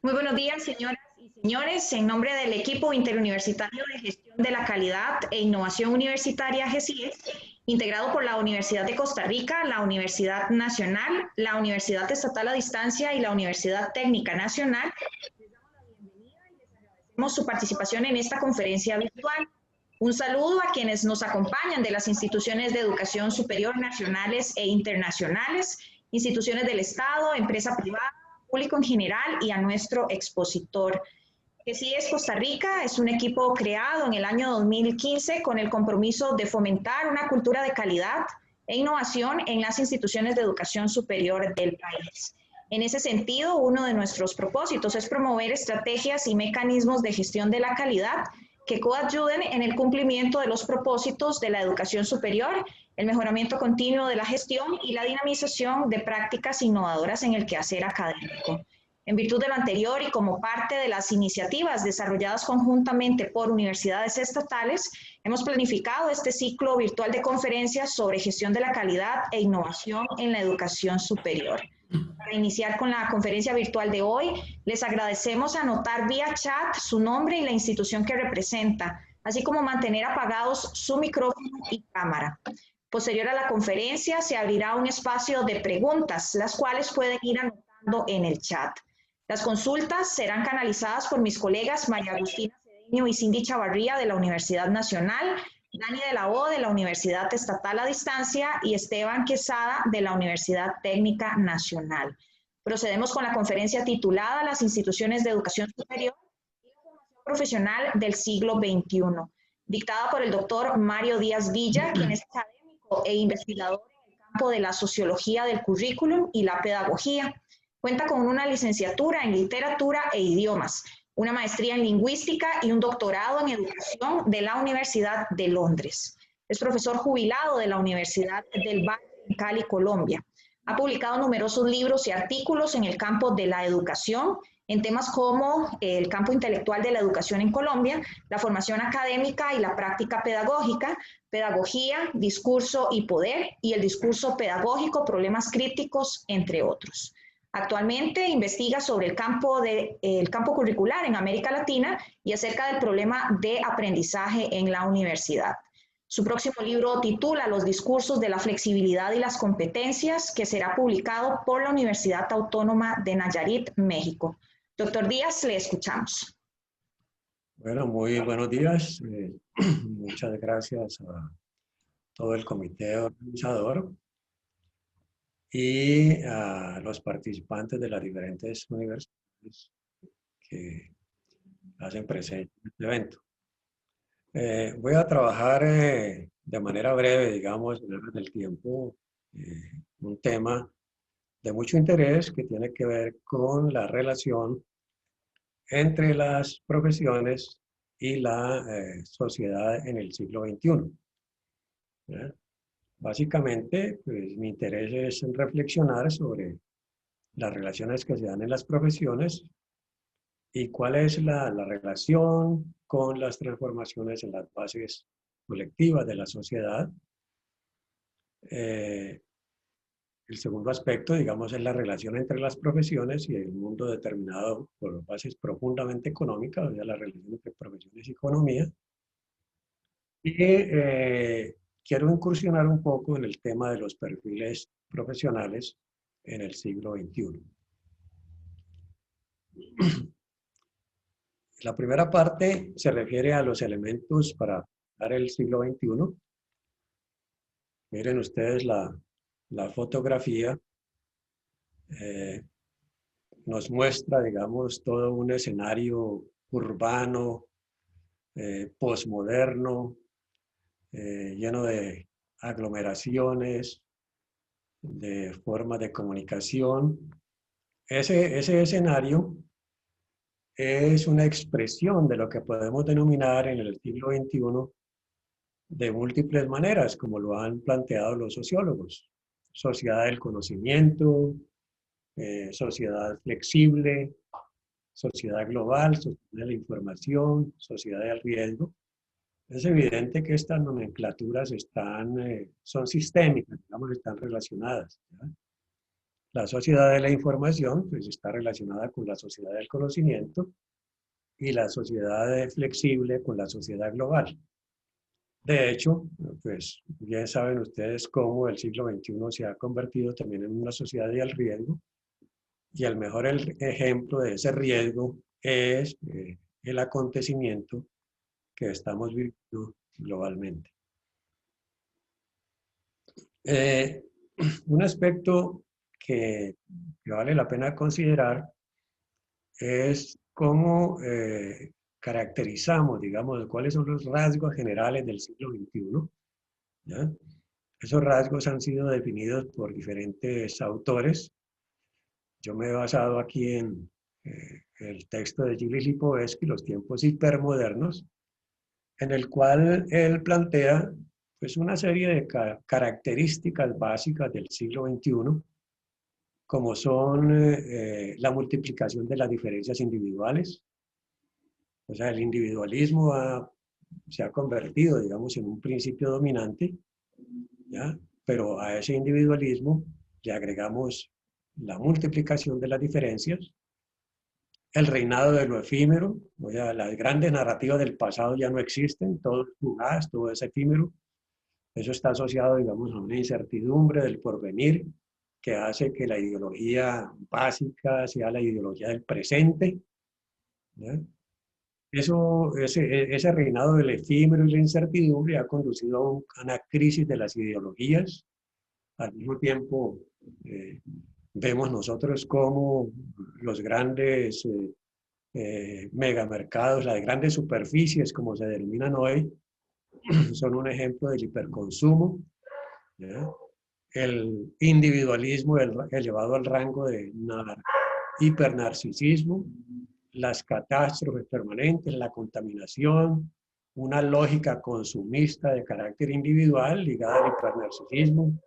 Muy buenos días, señoras y señores. En nombre del equipo interuniversitario de gestión de la calidad e innovación universitaria GESIE, integrado por la Universidad de Costa Rica, la Universidad Nacional, la Universidad Estatal a Distancia y la Universidad Técnica Nacional, les damos la bienvenida y les agradecemos su participación en esta conferencia virtual. Un saludo a quienes nos acompañan de las instituciones de educación superior nacionales e internacionales, instituciones del Estado, empresa privada, público en general y a nuestro expositor. GESIE Costa Rica es un equipo creado en el año 2015 con el compromiso de fomentar una cultura de calidad e innovación en las instituciones de educación superior del país. En ese sentido, uno de nuestros propósitos es promover estrategias y mecanismos de gestión de la calidad que coadyuden en el cumplimiento de los propósitos de la educación superior, el mejoramiento continuo de la gestión y la dinamización de prácticas innovadoras en el quehacer académico. En virtud de lo anterior y como parte de las iniciativas desarrolladas conjuntamente por universidades estatales, hemos planificado este ciclo virtual de conferencias sobre gestión de la calidad e innovación en la educación superior. Para iniciar con la conferencia virtual de hoy, les agradecemos anotar vía chat su nombre y la institución que representa, así como mantener apagados su micrófono y cámara. Posterior a la conferencia, se abrirá un espacio de preguntas, las cuales pueden ir anotando en el chat. Las consultas serán canalizadas por mis colegas María Agustina Cedeño y Cindy Chavarría de la Universidad Nacional, Dani de la O de la Universidad Estatal a Distancia y Esteban Quesada de la Universidad Técnica Nacional. Procedemos con la conferencia titulada Las instituciones de educación superior y la formación profesional del siglo XXI, dictada por el doctor Mario Díaz Villa, quien es académico e investigador en el campo de la sociología del currículum y la pedagogía. Cuenta con una licenciatura en literatura e idiomas, una maestría en lingüística y un doctorado en educación de la Universidad de Londres. Es profesor jubilado de la Universidad del Valle en Cali, Colombia. Ha publicado numerosos libros y artículos en el campo de la educación, en temas como el campo intelectual de la educación en Colombia, la formación académica y la práctica pedagógica, pedagogía, discurso y poder, y el discurso pedagógico, problemas críticos, entre otros. Actualmente investiga sobre el campo curricular en América Latina y acerca del problema de aprendizaje en la universidad. Su próximo libro titula Los discursos de la flexibilidad y las competencias, que será publicado por la Universidad Autónoma de Nayarit, México. Doctor Díaz, le escuchamos. Bueno, muy buenos días. Muchas gracias a todo el comité organizador y a los participantes de las diferentes universidades que hacen presente en este evento. Voy a trabajar de manera breve, digamos, en el tiempo, un tema de mucho interés que tiene que ver con la relación entre las profesiones y la sociedad en el siglo XXI. ¿Ya? Básicamente, pues, mi interés es en reflexionar sobre las relaciones que se dan en las profesiones y cuál es la relación con las transformaciones en las bases colectivas de la sociedad. El segundo aspecto, digamos, es la relación entre las profesiones y el mundo determinado por bases profundamente económicas, o sea, la relación entre profesiones y economía. Y quiero incursionar un poco en el tema de los perfiles profesionales en el siglo XXI. La primera parte se refiere a los elementos para dar el siglo XXI. Miren ustedes la fotografía. Nos muestra, digamos, todo un escenario urbano, posmoderno, lleno de aglomeraciones, de formas de comunicación. Ese escenario es una expresión de lo que podemos denominar en el siglo XXI de múltiples maneras, como lo han planteado los sociólogos. Sociedad del conocimiento, sociedad flexible, sociedad global, sociedad de la información, sociedad del riesgo. Es evidente que estas nomenclaturas son sistémicas, digamos, están relacionadas, ¿ya? La sociedad de la información pues, está relacionada con la sociedad del conocimiento y la sociedad flexible con la sociedad global. De hecho, pues bien saben ustedes cómo el siglo XXI se ha convertido también en una sociedad del riesgo y el mejor ejemplo de ese riesgo es el acontecimiento que estamos viviendo globalmente. Un aspecto que vale la pena considerar es cómo caracterizamos, digamos, cuáles son los rasgos generales del siglo XXI. ¿Ya? Esos rasgos han sido definidos por diferentes autores. Yo me he basado aquí en el texto de Gilles Lipovetsky, Los tiempos hipermodernos, en el cual él plantea pues, una serie de características básicas del siglo XXI, como son la multiplicación de las diferencias individuales. O sea, el individualismo se ha convertido, digamos, en un principio dominante, ¿ya? Pero a ese individualismo le agregamos la multiplicación de las diferencias, el reinado de lo efímero, o sea, las grandes narrativas del pasado ya no existen, todo es fugaz, todo es efímero. Eso está asociado, digamos, a una incertidumbre del porvenir que hace que la ideología básica sea la ideología del presente, ¿ya? Ese reinado del efímero y la incertidumbre ha conducido a una crisis de las ideologías. Al mismo tiempo, vemos nosotros cómo los grandes megamercados, las grandes superficies, como se denominan hoy, son un ejemplo del hiperconsumo, ¿ya? El individualismo elevado al rango de hipernarcisismo, las catástrofes permanentes, la contaminación, una lógica consumista de carácter individual ligada al hipernarcisismo,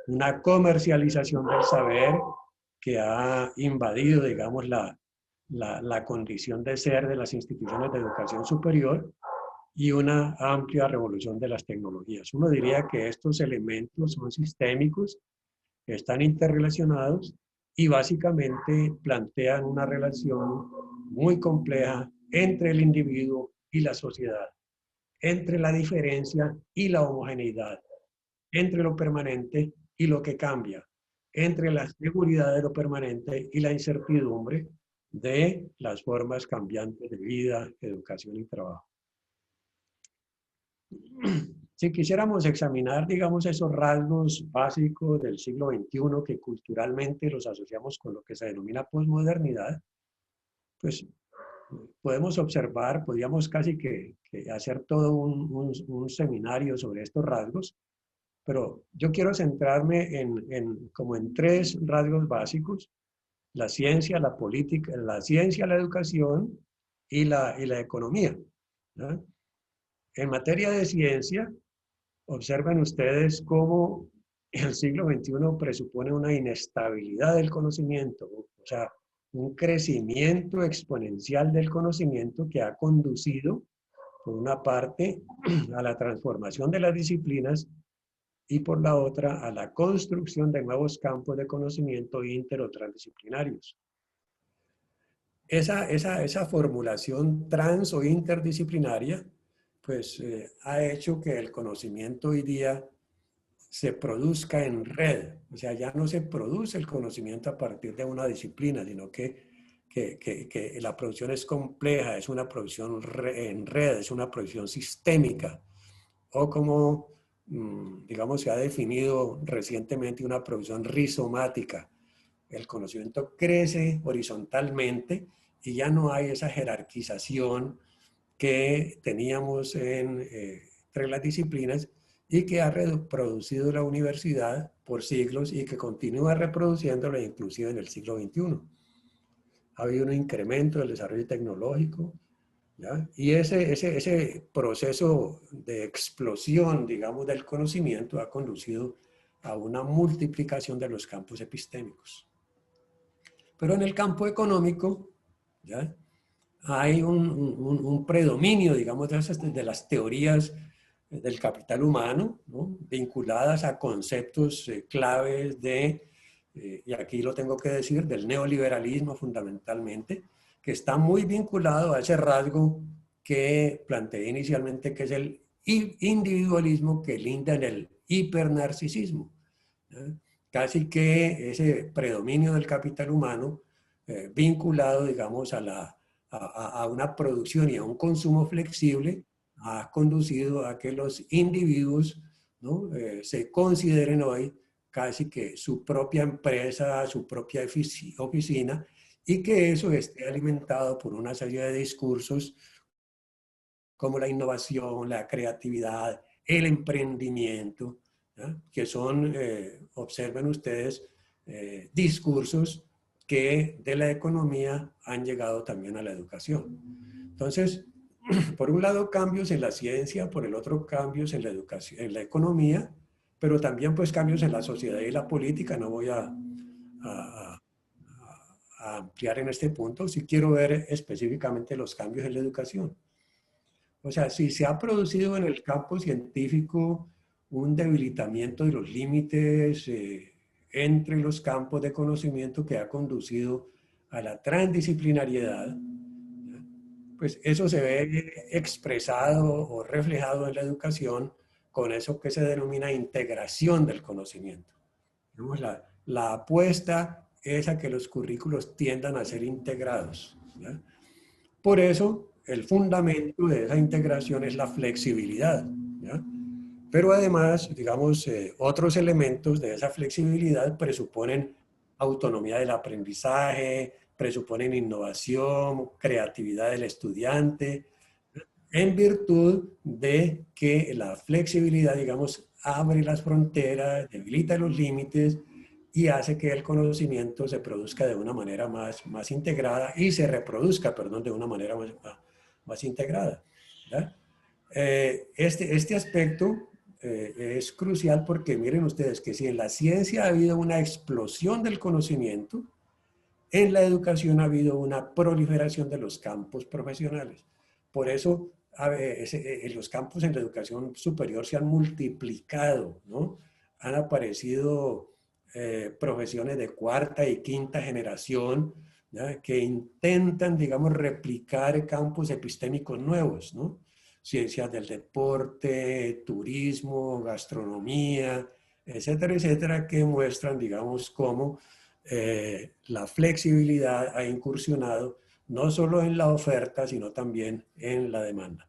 una comercialización del saber que ha invadido, digamos, la condición de ser de las instituciones de educación superior y una amplia revolución de las tecnologías. Uno diría que estos elementos son sistémicos, están interrelacionados y básicamente plantean una relación muy compleja entre el individuo y la sociedad, entre la diferencia y la homogeneidad, entre lo permanente y lo que cambia, entre la seguridad de lo permanente y la incertidumbre de las formas cambiantes de vida, educación y trabajo. Si quisiéramos examinar, digamos, esos rasgos básicos del siglo XXI que culturalmente los asociamos con lo que se denomina posmodernidad, pues podemos observar, podríamos casi que hacer todo un seminario sobre estos rasgos, pero yo quiero centrarme como en tres rasgos básicos: la ciencia, la política, la ciencia, la educación y la economía, ¿no? En materia de ciencia, observen ustedes cómo el siglo XXI presupone una inestabilidad del conocimiento, o sea, un crecimiento exponencial del conocimiento que ha conducido, por una parte, a la transformación de las disciplinas y por la otra, a la construcción de nuevos campos de conocimiento inter o transdisciplinarios. Esa formulación trans o interdisciplinaria pues ha hecho que el conocimiento hoy día se produzca en red. O sea, ya no se produce el conocimiento a partir de una disciplina, sino que la producción es compleja, es una producción en red, es una producción sistémica. O como, digamos, se ha definido recientemente una producción rizomática. El conocimiento crece horizontalmente y ya no hay esa jerarquización que teníamos entre las disciplinas y que ha reproducido la universidad por siglos y que continúa reproduciéndolo inclusive en el siglo XXI. Ha habido un incremento del desarrollo tecnológico, ¿ya? Y ese proceso de explosión, digamos, del conocimiento ha conducido a una multiplicación de los campos epistémicos. Pero en el campo económico, ¿ya?, hay un predominio, digamos, de las teorías del capital humano, ¿no?, vinculadas a conceptos claves de y aquí lo tengo que decir, del neoliberalismo fundamentalmente, que está muy vinculado a ese rasgo que planteé inicialmente, que es el individualismo que linda en el hipernarcisismo. Casi que ese predominio del capital humano vinculado, digamos, a una producción y a un consumo flexible, ha conducido a que los individuos, ¿no? Se consideren hoy casi que su propia empresa, su propia oficina, y que eso esté alimentado por una serie de discursos como la innovación, la creatividad, el emprendimiento, ¿no? Que son, observen ustedes, discursos que de la economía han llegado también a la educación. Entonces, por un lado cambios en la ciencia, por el otro cambios en la educación, en la economía, pero también pues cambios en la sociedad y la política. No voy a, a ampliar en este punto, si quiero ver específicamente los cambios en la educación. O sea, si se ha producido en el campo científico un debilitamiento de los límites entre los campos de conocimiento que ha conducido a la transdisciplinariedad, pues eso se ve expresado o reflejado en la educación con eso que se denomina integración del conocimiento. Digamos, la apuesta es a que los currículos tiendan a ser integrados, ¿ya? Por eso, el fundamento de esa integración es la flexibilidad, ¿ya? Pero además, digamos, otros elementos de esa flexibilidad presuponen autonomía del aprendizaje, presuponen innovación, creatividad del estudiante, en virtud de que la flexibilidad, digamos, abre las fronteras, debilita los límites y hace que el conocimiento se produzca de una manera más integrada y se reproduzca, perdón, de una manera más integrada, ¿ya? Este aspecto es crucial porque miren ustedes que si en la ciencia ha habido una explosión del conocimiento, en la educación ha habido una proliferación de los campos profesionales. Por eso los campos en la educación superior se han multiplicado, ¿no? Han aparecido profesiones de cuarta y quinta generación, ¿ya? Que intentan, digamos, replicar campos epistémicos nuevos, ¿no? Ciencias del deporte, turismo, gastronomía, etcétera, etcétera, que muestran, digamos, cómo la flexibilidad ha incursionado no solo en la oferta, sino también en la demanda.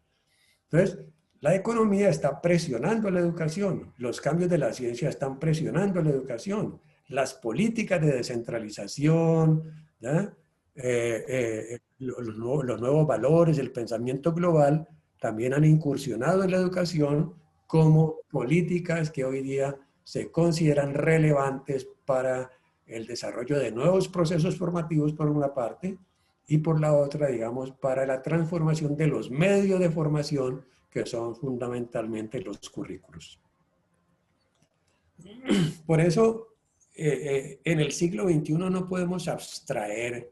Entonces, la economía está presionando la educación, los cambios de la ciencia están presionando la educación, las políticas de descentralización, los nuevos valores, el pensamiento global, también han incursionado en la educación como políticas que hoy día se consideran relevantes para el desarrollo de nuevos procesos formativos por una parte y por la otra, digamos, para la transformación de los medios de formación que son fundamentalmente los currículos. Por eso, en el siglo XXI no podemos abstraer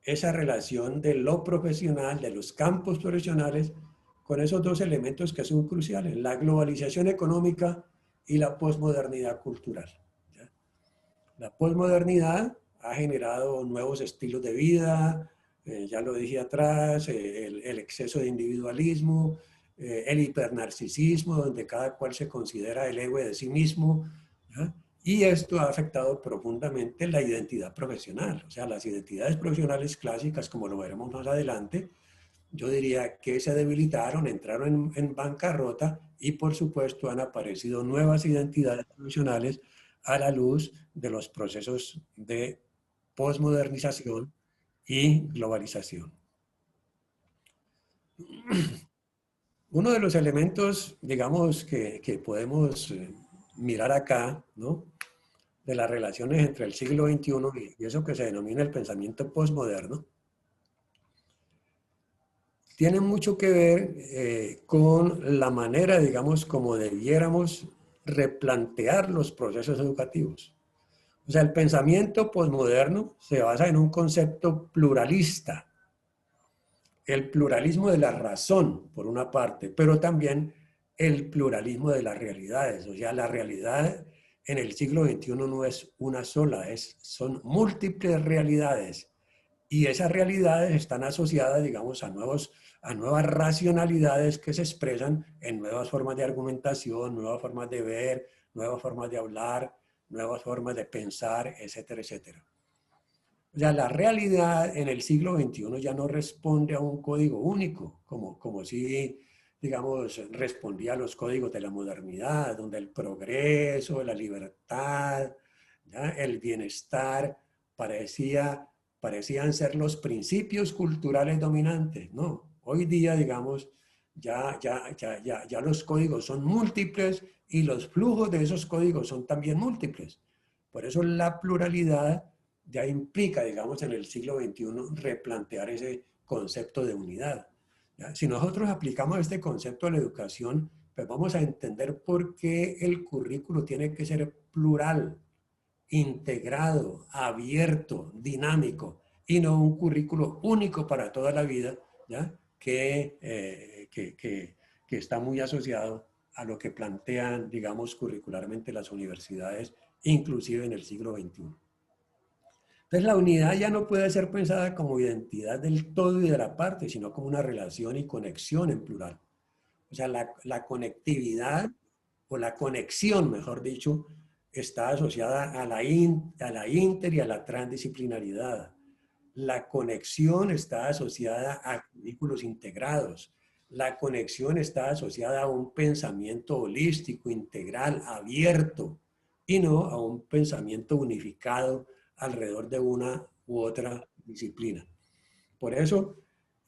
esa relación de lo profesional, de los campos profesionales, con esos dos elementos que son cruciales, la globalización económica y la posmodernidad cultural. ¿Ya? La posmodernidad ha generado nuevos estilos de vida, ya lo dije atrás, el exceso de individualismo, el hipernarcisismo, donde cada cual se considera el héroe de sí mismo, ¿ya? Y esto ha afectado profundamente la identidad profesional. O sea, las identidades profesionales clásicas, como lo veremos más adelante, yo diría que se debilitaron, entraron en bancarrota y por supuesto han aparecido nuevas identidades profesionales a la luz de los procesos de posmodernización y globalización. Uno de los elementos, digamos, que podemos mirar acá, ¿no?, de las relaciones entre el siglo XXI y eso que se denomina el pensamiento posmoderno, tiene mucho que ver con la manera, digamos, como debiéramos replantear los procesos educativos. O sea, el pensamiento posmoderno se basa en un concepto pluralista, el pluralismo de la razón, por una parte, pero también el pluralismo de las realidades. O sea, la realidad en el siglo XXI no es una sola, son múltiples realidades. Y esas realidades están asociadas, digamos, a nuevas racionalidades que se expresan en nuevas formas de argumentación, nuevas formas de ver, nuevas formas de hablar, nuevas formas de pensar, etcétera, etcétera. O sea, la realidad en el siglo XXI ya no responde a un código único, como si, digamos, respondía a los códigos de la modernidad, donde el progreso, la libertad, ¿ya? El bienestar parecían ser los principios culturales dominantes. No, hoy día, digamos, ya los códigos son múltiples y los flujos de esos códigos son también múltiples. Por eso la pluralidad ya implica, digamos, en el siglo XXI replantear ese concepto de unidad. ¿Ya? Si nosotros aplicamos este concepto a la educación, pues vamos a entender por qué el currículo tiene que ser plural, integrado, abierto, dinámico, y no un currículo único para toda la vida, ¿ya? Que está muy asociado a lo que plantean, digamos, curricularmente las universidades, inclusive en el siglo XXI. Entonces la unidad ya no puede ser pensada como identidad del todo y de la parte, sino como una relación y conexión en plural. O sea, la conectividad o la conexión, mejor dicho, está asociada a la inter y a la transdisciplinaridad. La conexión está asociada a currículos integrados. La conexión está asociada a un pensamiento holístico, integral, abierto, y no a un pensamiento unificado alrededor de una u otra disciplina. Por eso,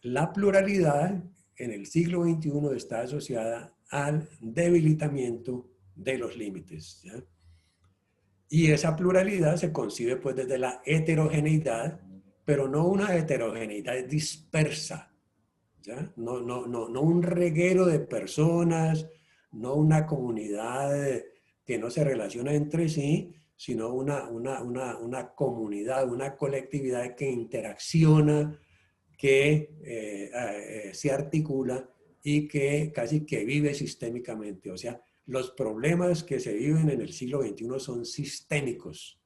la pluralidad en el siglo XXI está asociada al debilitamiento de los límites, ¿ya? Y esa pluralidad se concibe pues desde la heterogeneidad, pero no una heterogeneidad dispersa, ¿ya? No un reguero de personas, no una comunidad que no se relaciona entre sí, sino una comunidad, una colectividad que interacciona, que se articula y que casi que vive sistémicamente. O sea, los problemas que se viven en el siglo XXI son sistémicos.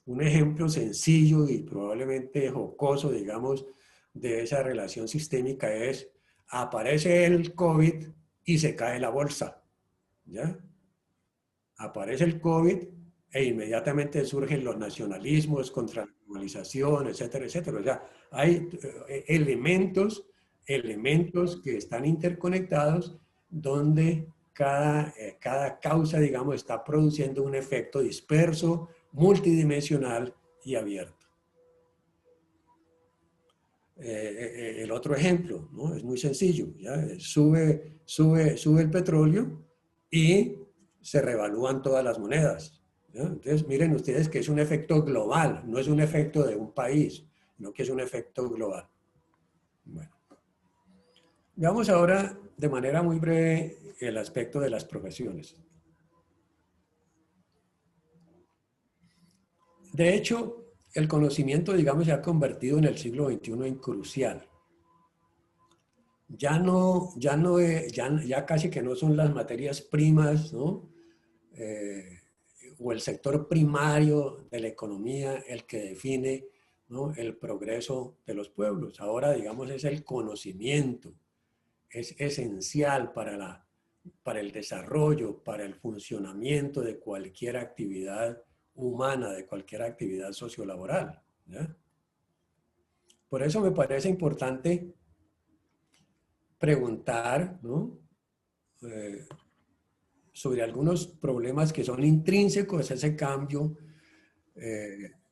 Un ejemplo sencillo y probablemente jocoso, digamos, de esa relación sistémica es, aparece el COVID y se cae la bolsa, ¿ya? Aparece el COVID e inmediatamente surgen los nacionalismos contra la globalización, etcétera, etcétera. O sea, hay elementos que están interconectados donde cada causa, digamos, está produciendo un efecto disperso, multidimensional y abierto. El otro ejemplo, ¿no? Es muy sencillo, ¿ya? Sube el petróleo y se revalúan todas las monedas, ¿ya? Entonces, miren ustedes que es un efecto global, no es un efecto de un país, sino que es un efecto global. Bueno, veamos ahora de manera muy breve el aspecto de las profesiones. De hecho, el conocimiento, digamos, se ha convertido en el siglo XXI en crucial. Ya casi que no son las materias primas, ¿no? O el sector primario de la economía el que define, ¿no?, el progreso de los pueblos. Ahora, digamos, es el conocimiento, es esencial para el desarrollo, para el funcionamiento de cualquier actividad humana, de cualquier actividad sociolaboral, ¿ya? Por eso me parece importante preguntar, ¿no?, sobre algunos problemas que son intrínsecos a ese cambio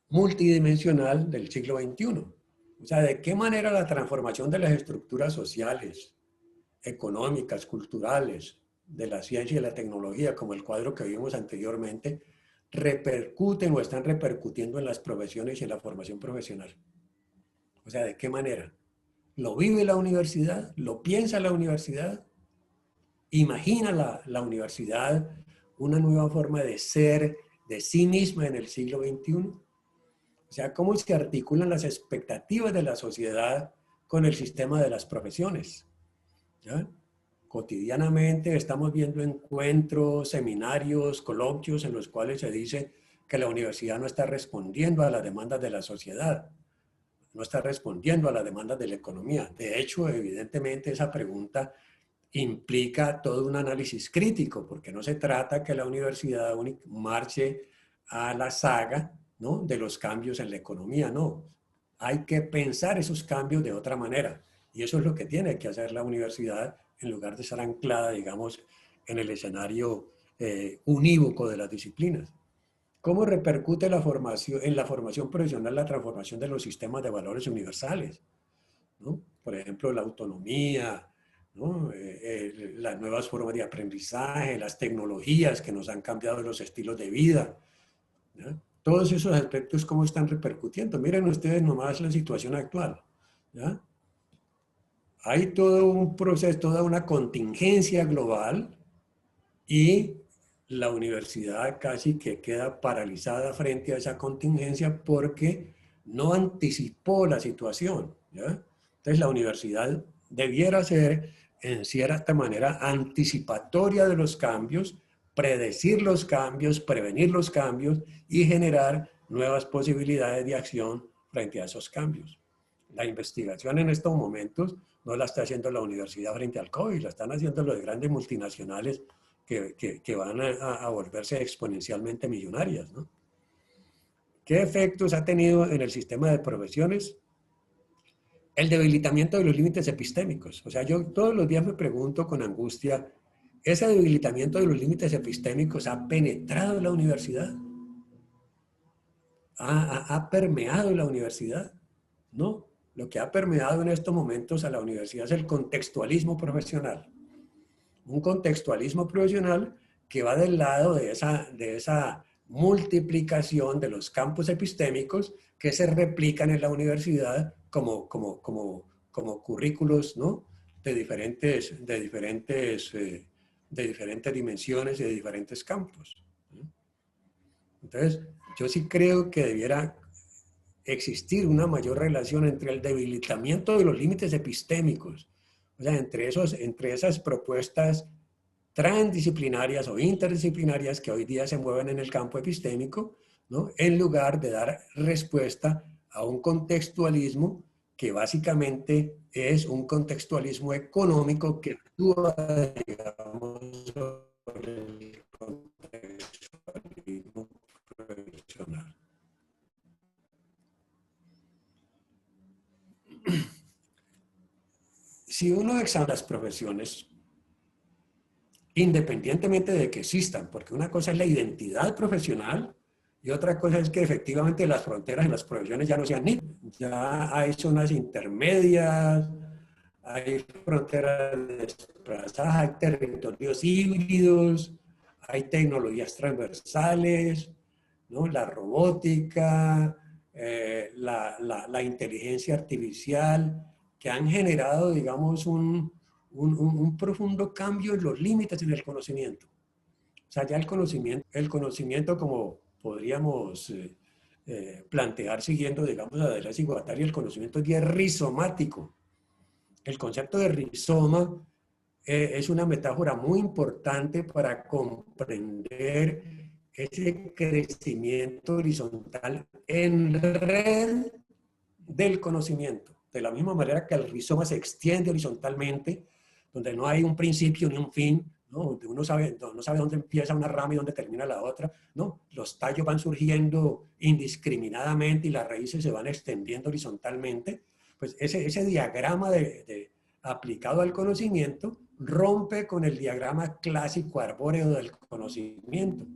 multidimensional del siglo XXI. O sea, de qué manera la transformación de las estructuras sociales, económicas, culturales, de la ciencia y la tecnología, como el cuadro que vimos anteriormente, repercuten o están repercutiendo en las profesiones y en la formación profesional. O sea, ¿de qué manera? ¿Lo vive la universidad? ¿Lo piensa la universidad? ¿Imagina la universidad una nueva forma de ser de sí misma en el siglo XXI? O sea, ¿cómo se articulan las expectativas de la sociedad con el sistema de las profesiones? ¿Ya? cotidianamente estamos viendo encuentros, seminarios, coloquios en los cuales se dice que la universidad no está respondiendo a las demandas de la sociedad, no está respondiendo a las demandas de la economía. De hecho, evidentemente esa pregunta implica todo un análisis crítico, porque no se trata que la universidad marche a la saga, ¿no?, de los cambios en la economía, no. Hay que pensar esos cambios de otra manera. Y eso es lo que tiene que hacer la universidad en lugar de estar anclada, digamos, en el escenario unívoco de las disciplinas. ¿Cómo repercute en la formación profesional la transformación de los sistemas de valores universales? ¿No? Por ejemplo, la autonomía, ¿no? Las nuevas formas de aprendizaje, las tecnologías que nos han cambiado los estilos de vida, ¿ya? Todos esos aspectos, ¿cómo están repercutiendo? Miren ustedes nomás la situación actual, ¿ya? Hay todo un proceso, toda una contingencia global y la universidad casi que queda paralizada frente a esa contingencia porque no anticipó la situación, ¿ya? Entonces la universidad debiera ser en cierta manera anticipatoria de los cambios, predecir los cambios, prevenir los cambios y generar nuevas posibilidades de acción frente a esos cambios. La investigación en estos momentos no la está haciendo la universidad frente al COVID, la están haciendo los grandes multinacionales que van a volverse exponencialmente millonarias, ¿no? ¿Qué efectos ha tenido en el sistema de profesiones? El debilitamiento de los límites epistémicos. O sea, yo todos los días me pregunto con angustia, ¿ese debilitamiento de los límites epistémicos ha penetrado en la universidad? ¿Ha permeado la universidad? No. Lo que ha permeado en estos momentos a la universidad es el contextualismo profesional. Un contextualismo profesional que va del lado de esa multiplicación de los campos epistémicos que se replican en la universidad como currículos, ¿no?, de diferentes dimensiones y de diferentes campos. Entonces, yo sí creo que debiera existir una mayor relación entre el debilitamiento de los límites epistémicos, o sea, entre esas propuestas transdisciplinarias o interdisciplinarias que hoy día se mueven en el campo epistémico, ¿no?, en lugar de dar respuesta a un contextualismo que básicamente es un contextualismo económico que actúa, digamos, sobre el contextualismo profesional. Si uno examina las profesiones, independientemente de que existan, porque una cosa es la identidad profesional y otra cosa es que efectivamente las fronteras en las profesiones ya no sean ni, ya hay zonas intermedias, hay fronteras desplazadas, hay territorios híbridos, hay tecnologías transversales, ¿no?, la robótica, la inteligencia artificial, que han generado, digamos, un profundo cambio en los límites en el conocimiento. O sea, ya el conocimiento como podríamos plantear siguiendo, digamos, a Deleuze y Guattari, el conocimiento ya es rizomático. El concepto de rizoma es una metáfora muy importante para comprender ese crecimiento horizontal en red del conocimiento. De la misma manera que el rizoma se extiende horizontalmente, donde no hay un principio ni un fin, ¿no?, donde uno sabe dónde empieza una rama y dónde termina la otra, ¿no? Los tallos van surgiendo indiscriminadamente y las raíces se van extendiendo horizontalmente. Pues ese diagrama aplicado al conocimiento rompe con el diagrama clásico arbóreo del conocimiento,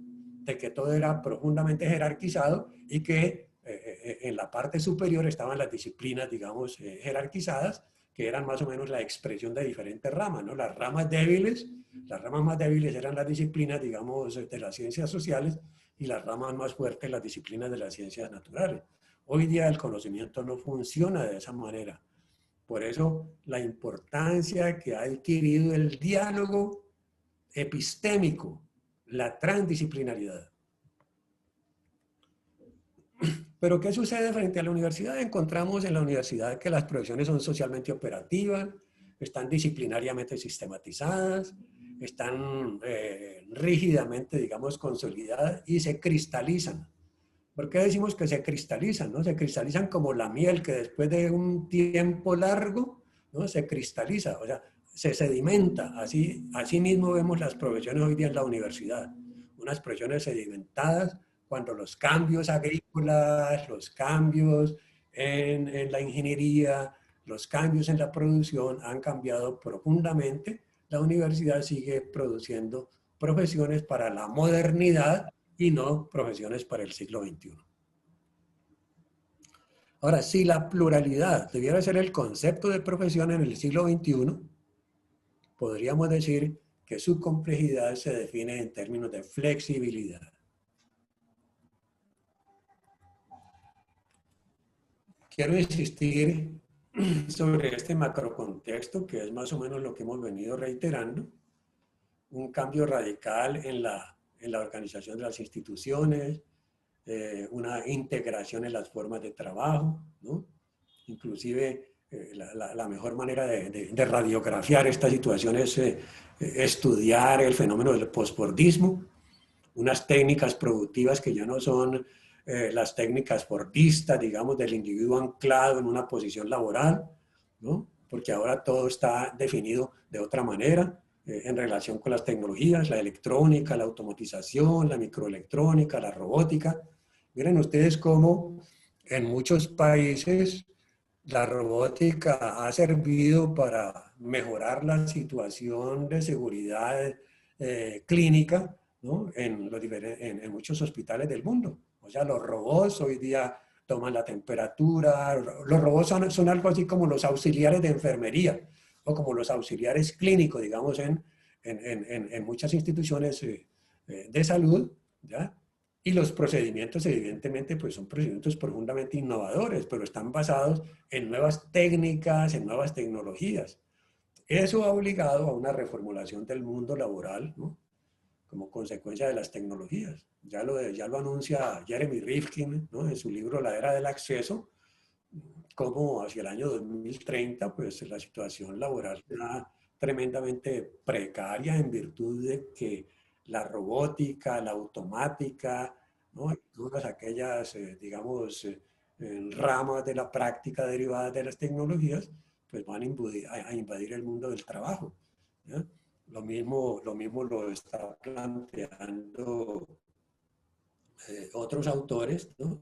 de que todo era profundamente jerarquizado y que en la parte superior estaban las disciplinas, digamos, jerarquizadas, que eran más o menos la expresión de diferentes ramas, ¿no? Las ramas más débiles eran las disciplinas, digamos, de las ciencias sociales, y las ramas más fuertes las disciplinas de las ciencias naturales. Hoy día el conocimiento no funciona de esa manera. Por eso la importancia que ha adquirido el diálogo epistémico, la transdisciplinaridad. Pero ¿qué sucede frente a la universidad? Encontramos en la universidad que las profesiones son socialmente operativas, están disciplinariamente sistematizadas, están rígidamente, digamos, consolidadas y se cristalizan. ¿Por qué decimos que se cristalizan? ¿No? Se cristalizan como la miel que después de un tiempo largo, ¿no? Se cristaliza, o sea, se sedimenta. Así mismo vemos las profesiones hoy día en la universidad. Unas profesiones sedimentadas cuando los cambios agrícolas, los cambios en la ingeniería, los cambios en la producción han cambiado profundamente. La universidad sigue produciendo profesiones para la modernidad y no profesiones para el siglo XXI. Ahora, si la pluralidad debiera ser el concepto de profesión en el siglo XXI, podríamos decir que su complejidad se define en términos de flexibilidad. Quiero insistir sobre este macrocontexto, que es más o menos lo que hemos venido reiterando, un cambio radical en la organización de las instituciones, una integración en las formas de trabajo, ¿no? Inclusive la mejor manera de radiografiar esta situación es estudiar el fenómeno del posfordismo, unas técnicas productivas que ya no son las técnicas fordistas, digamos, del individuo anclado en una posición laboral, ¿no? Porque ahora todo está definido de otra manera en relación con las tecnologías, la electrónica, la automatización, la microelectrónica, la robótica. Miren ustedes cómo en muchos países la robótica ha servido para mejorar la situación de seguridad clínica, ¿no? En muchos hospitales del mundo. O sea, los robots hoy día toman la temperatura. Los robots son algo así como los auxiliares de enfermería o como los auxiliares clínicos, digamos, en muchas instituciones de salud, ¿ya? Y los procedimientos, evidentemente, pues son procedimientos profundamente innovadores, pero están basados en nuevas técnicas, en nuevas tecnologías. Eso ha obligado a una reformulación del mundo laboral, ¿no? Como consecuencia de las tecnologías. Ya lo anuncia Jeremy Rifkin, ¿no? En su libro La Era del Acceso, como hacia el año 2030, pues la situación laboral será tremendamente precaria en virtud de que la robótica, la automática, ¿no? Y todas aquellas, digamos, ramas de la práctica derivadas de las tecnologías, pues van a invadir el mundo del trabajo, ¿ya? Lo mismo lo está planteando otros autores, ¿no?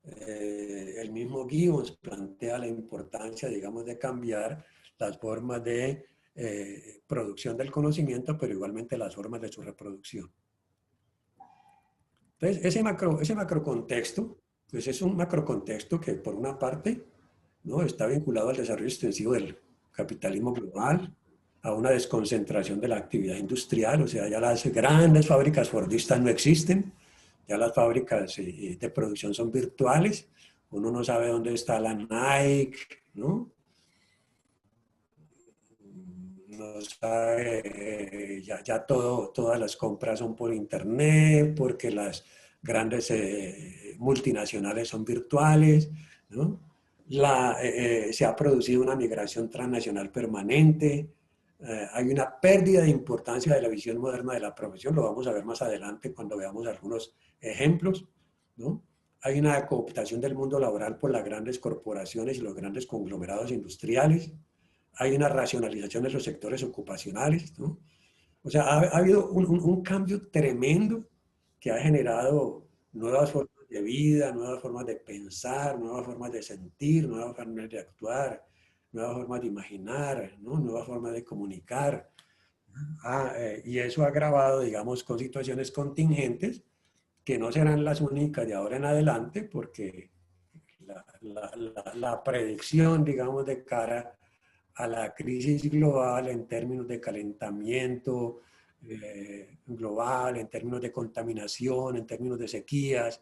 El mismo Gibbons plantea la importancia, digamos, de cambiar las formas de producción del conocimiento, pero igualmente las formas de su reproducción. Entonces, ese macrocontexto, pues es un macrocontexto que, por una parte, ¿no? Está vinculado al desarrollo extensivo del capitalismo global, a una desconcentración de la actividad industrial, o sea, ya las grandes fábricas fordistas no existen, ya las fábricas de producción son virtuales, uno no sabe dónde está la Nike, ¿no? No sabe, ya todas las compras son por internet, porque las grandes multinacionales son virtuales, ¿no? Se ha producido una migración transnacional permanente, hay una pérdida de importancia de la visión moderna de la profesión, lo vamos a ver más adelante cuando veamos algunos ejemplos, ¿no? Hay una cooptación del mundo laboral por las grandes corporaciones y los grandes conglomerados industriales, hay una racionalización de los sectores ocupacionales, ¿no? O sea, ha habido un cambio tremendo que ha generado nuevas formas de vida, nuevas formas de pensar, nuevas formas de sentir, nuevas formas de actuar, nuevas formas de imaginar, ¿no? Nuevas formas de comunicar. Y eso ha agravado, digamos, con situaciones contingentes que no serán las únicas de ahora en adelante, porque la predicción, digamos, de cara a la crisis global en términos de calentamiento global, en términos de contaminación, en términos de sequías,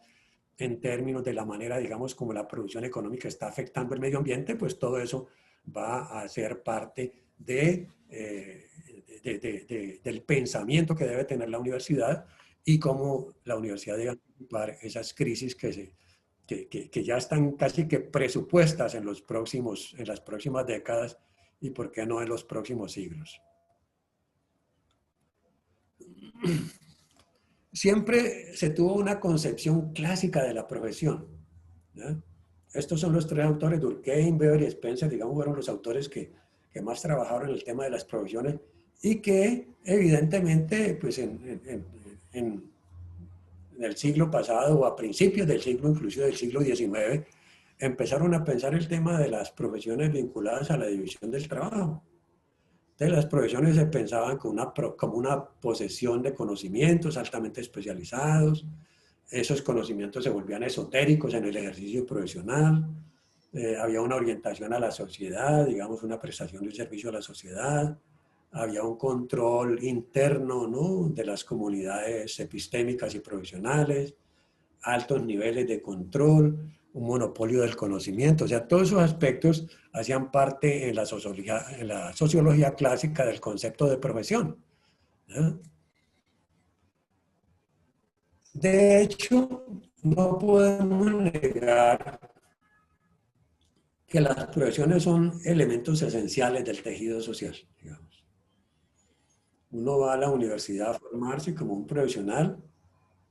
en términos de la manera, digamos, como la producción económica está afectando el medio ambiente, pues todo eso va a ser parte del pensamiento que debe tener la universidad y cómo la universidad debe anticipar esas crisis que ya están casi que presupuestas en las próximas décadas y por qué no en los próximos siglos. Siempre se tuvo una concepción clásica de la profesión, ¿ya? Estos son los tres autores, Durkheim, Weber y Spencer, digamos, fueron los autores que más trabajaron en el tema de las profesiones y que evidentemente, pues en el siglo pasado o a principios del siglo, inclusive del siglo XIX, empezaron a pensar el tema de las profesiones vinculadas a la división del trabajo. Entonces las profesiones se pensaban como una posesión de conocimientos altamente especializados. Esos conocimientos se volvían esotéricos en el ejercicio profesional. Había una orientación a la sociedad, digamos, una prestación de un servicio a la sociedad. Había un control interno, ¿no?, de las comunidades epistémicas y profesionales, altos niveles de control, un monopolio del conocimiento. O sea, todos esos aspectos hacían parte en la sociología clásica del concepto de profesión, ¿no? De hecho, no podemos negar que las profesiones son elementos esenciales del tejido social, digamos. Uno va a la universidad a formarse como un profesional,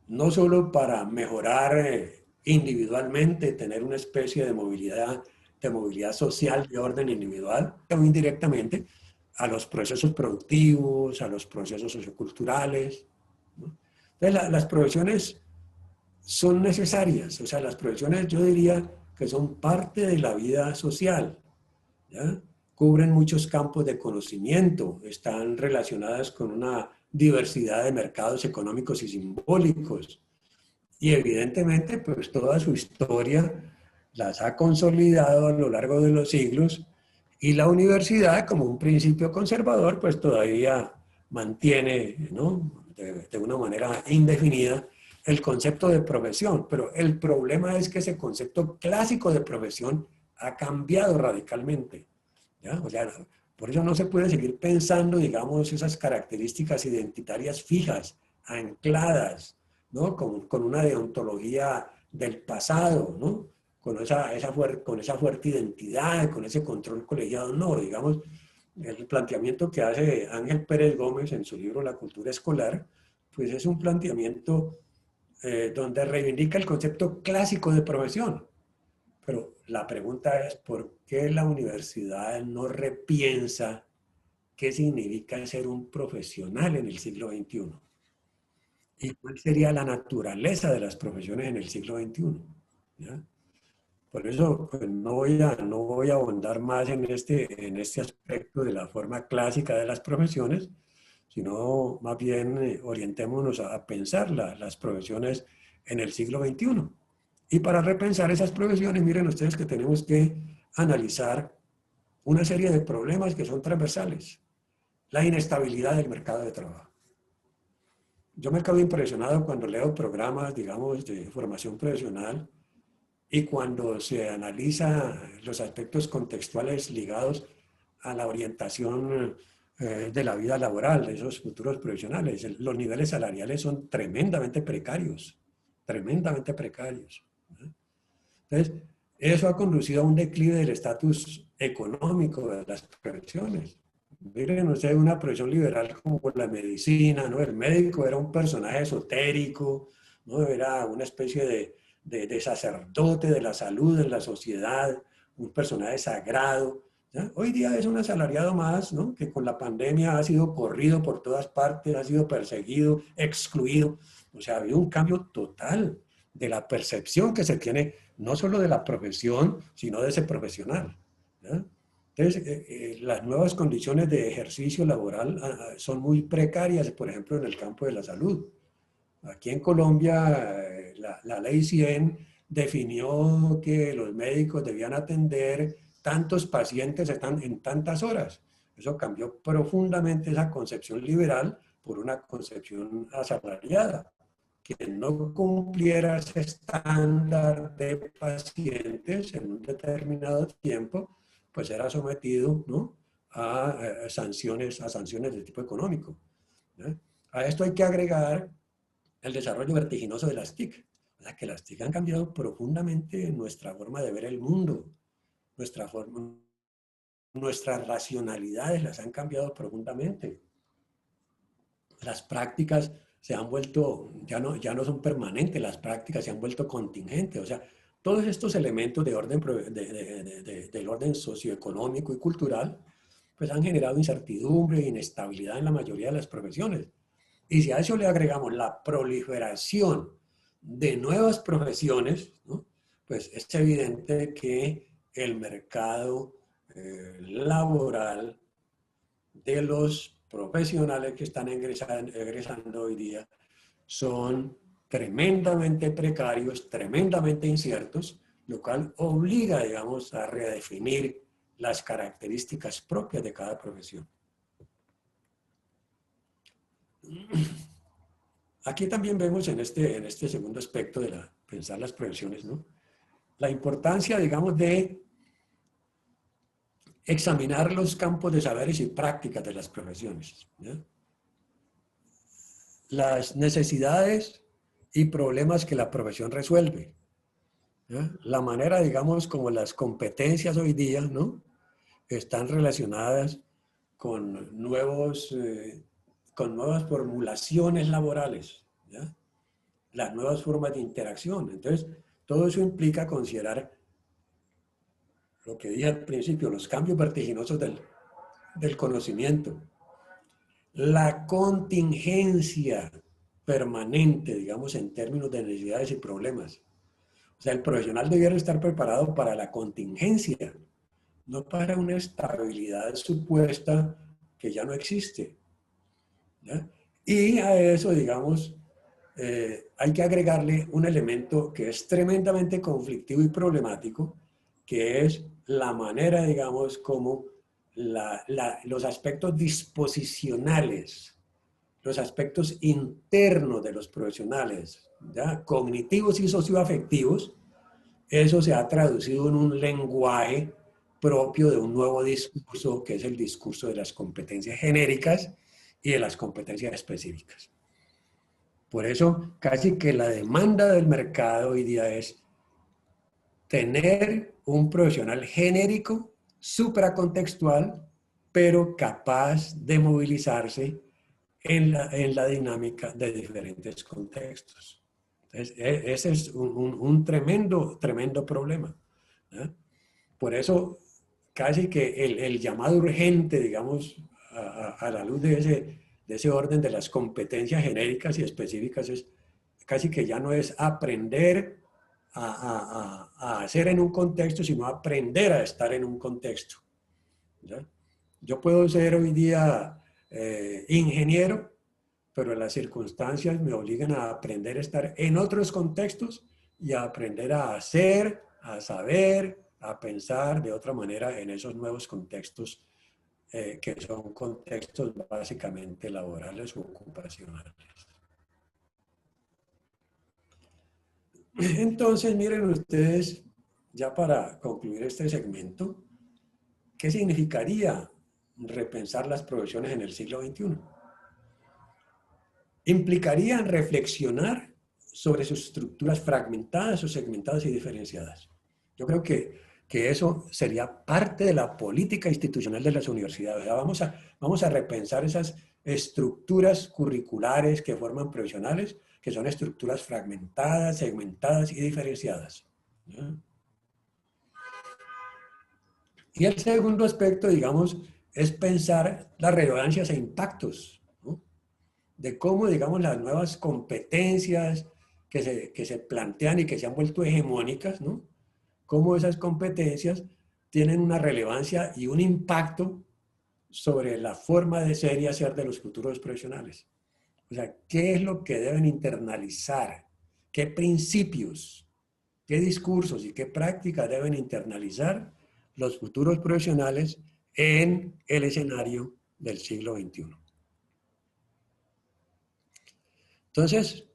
no solo para mejorar individualmente, tener una especie de movilidad social de orden individual, o indirectamente a los procesos productivos, a los procesos socioculturales, ¿no? Entonces, las profesiones son necesarias, o sea, las profesiones yo diría que son parte de la vida social, ¿ya? Cubren muchos campos de conocimiento, están relacionadas con una diversidad de mercados económicos y simbólicos. Y evidentemente, pues toda su historia las ha consolidado a lo largo de los siglos y la universidad, como un principio conservador, pues todavía mantiene, ¿no?, de una manera indefinida el concepto de profesión. Pero el problema es que ese concepto clásico de profesión ha cambiado radicalmente, ¿ya? O sea, por eso no se puede seguir pensando, digamos, esas características identitarias fijas, ancladas, ¿no?, con una deontología del pasado, ¿no?, con esa fuerte identidad, con ese control colegiado. No, digamos, el planteamiento que hace Ángel Pérez Gómez en su libro La cultura escolar, pues es un planteamiento donde reivindica el concepto clásico de profesión. Pero la pregunta es, ¿por qué la universidad no repiensa qué significa ser un profesional en el siglo XXI? ¿Y cuál sería la naturaleza de las profesiones en el siglo XXI? ¿Ya? Por eso pues, no voy a ahondar más en este aspecto de la forma clásica de las profesiones, sino más bien orientémonos a pensar las profesiones en el siglo XXI. Y para repensar esas profesiones, miren ustedes que tenemos que analizar una serie de problemas que son transversales. La inestabilidad del mercado de trabajo. Yo me quedo impresionado cuando leo programas, digamos, de formación profesional y cuando se analiza los aspectos contextuales ligados a la orientación de la vida laboral de esos futuros profesionales. Los niveles salariales son tremendamente precarios, tremendamente precarios, ¿no? Entonces, eso ha conducido a un declive del estatus económico de las profesiones. Miren ustedes una profesión liberal como la medicina, ¿no? El médico era un personaje esotérico, ¿no? Era una especie de sacerdote de la salud en la sociedad, un personaje sagrado, ¿ya? Hoy día es un asalariado más, ¿no?, que con la pandemia ha sido corrido por todas partes, ha sido perseguido, excluido. O sea, ha habido un cambio total de la percepción que se tiene, no solo de la profesión, sino de ese profesional, ¿ya? Entonces, las nuevas condiciones de ejercicio laboral son muy precarias, por ejemplo, en el campo de la salud. Aquí en Colombia, la ley 100 definió que los médicos debían atender tantos pacientes en tantas horas. Eso cambió profundamente esa concepción liberal por una concepción asalariada. Quien no cumpliera ese estándar de pacientes en un determinado tiempo, pues era sometido, ¿no?, a sanciones de tipo económico, ¿no? A esto hay que agregar el desarrollo vertiginoso de las TIC. O sea, que las TIC han cambiado profundamente nuestra forma de ver el mundo, nuestra forma nuestras racionalidades las han cambiado profundamente. Las prácticas se han vuelto, ya no son permanentes, las prácticas se han vuelto contingentes. O sea, todos estos elementos de orden, del orden socioeconómico y cultural, pues han generado incertidumbre e inestabilidad en la mayoría de las profesiones. Y si a eso le agregamos la proliferación de nuevas profesiones, ¿no? Pues es evidente que el mercado laboral de los profesionales que están egresando hoy día son tremendamente precarios, tremendamente inciertos, lo cual obliga, digamos, a redefinir las características propias de cada profesión. Aquí también vemos en este segundo aspecto de pensar las profesiones, ¿no? La importancia, digamos, de examinar los campos de saberes y prácticas de las profesiones, ¿ya? Las necesidades y problemas que la profesión resuelve, ¿ya? La manera, digamos, como las competencias hoy día, ¿no? Están relacionadas con con nuevas formulaciones laborales, ¿ya? Las nuevas formas de interacción. Entonces, todo eso implica considerar lo que dije al principio, los cambios vertiginosos del conocimiento, la contingencia permanente, digamos, en términos de necesidades y problemas. O sea, el profesional debiera estar preparado para la contingencia, no para una estabilidad supuesta que ya no existe, ¿ya? Y a eso, digamos, hay que agregarle un elemento que es tremendamente conflictivo y problemático, que es la manera, digamos, como los aspectos disposicionales, los aspectos internos de los profesionales, ¿ya? Cognitivos y socioafectivos, eso se ha traducido en un lenguaje propio de un nuevo discurso, que es el discurso de las competencias genéricas y de las competencias específicas. Por eso, casi que la demanda del mercado hoy día es tener un profesional genérico, supracontextual, pero capaz de movilizarse en la dinámica de diferentes contextos. Entonces, ese es un tremendo problema, ¿eh? Por eso, casi que el llamado urgente, digamos, a la luz de ese orden de las competencias genéricas y específicas, es casi que ya no es aprender a hacer en un contexto, sino aprender a estar en un contexto, ¿ya? Yo puedo ser hoy día ingeniero, pero las circunstancias me obligan a aprender a estar en otros contextos y a aprender a hacer, a saber, a pensar de otra manera en esos nuevos contextos que son contextos básicamente laborales o ocupacionales. Entonces, miren ustedes, ya para concluir este segmento, ¿qué significaría repensar las profesiones en el siglo XXI? Implicaría reflexionar sobre sus estructuras fragmentadas o segmentadas y diferenciadas. Yo creo que eso sería parte de la política institucional de las universidades. Vamos a repensar esas estructuras curriculares que forman profesionales, que son estructuras fragmentadas, segmentadas y diferenciadas, ¿no? Y el segundo aspecto, digamos, es pensar las relevancias e impactos, ¿no? De cómo, digamos, las nuevas competencias que se plantean y que se han vuelto hegemónicas, ¿no? Cómo esas competencias tienen una relevancia y un impacto sobre la forma de ser y hacer de los futuros profesionales. O sea, ¿qué es lo que deben internalizar? ¿Qué principios, qué discursos y qué prácticas deben internalizar los futuros profesionales en el escenario del siglo XXI? Entonces,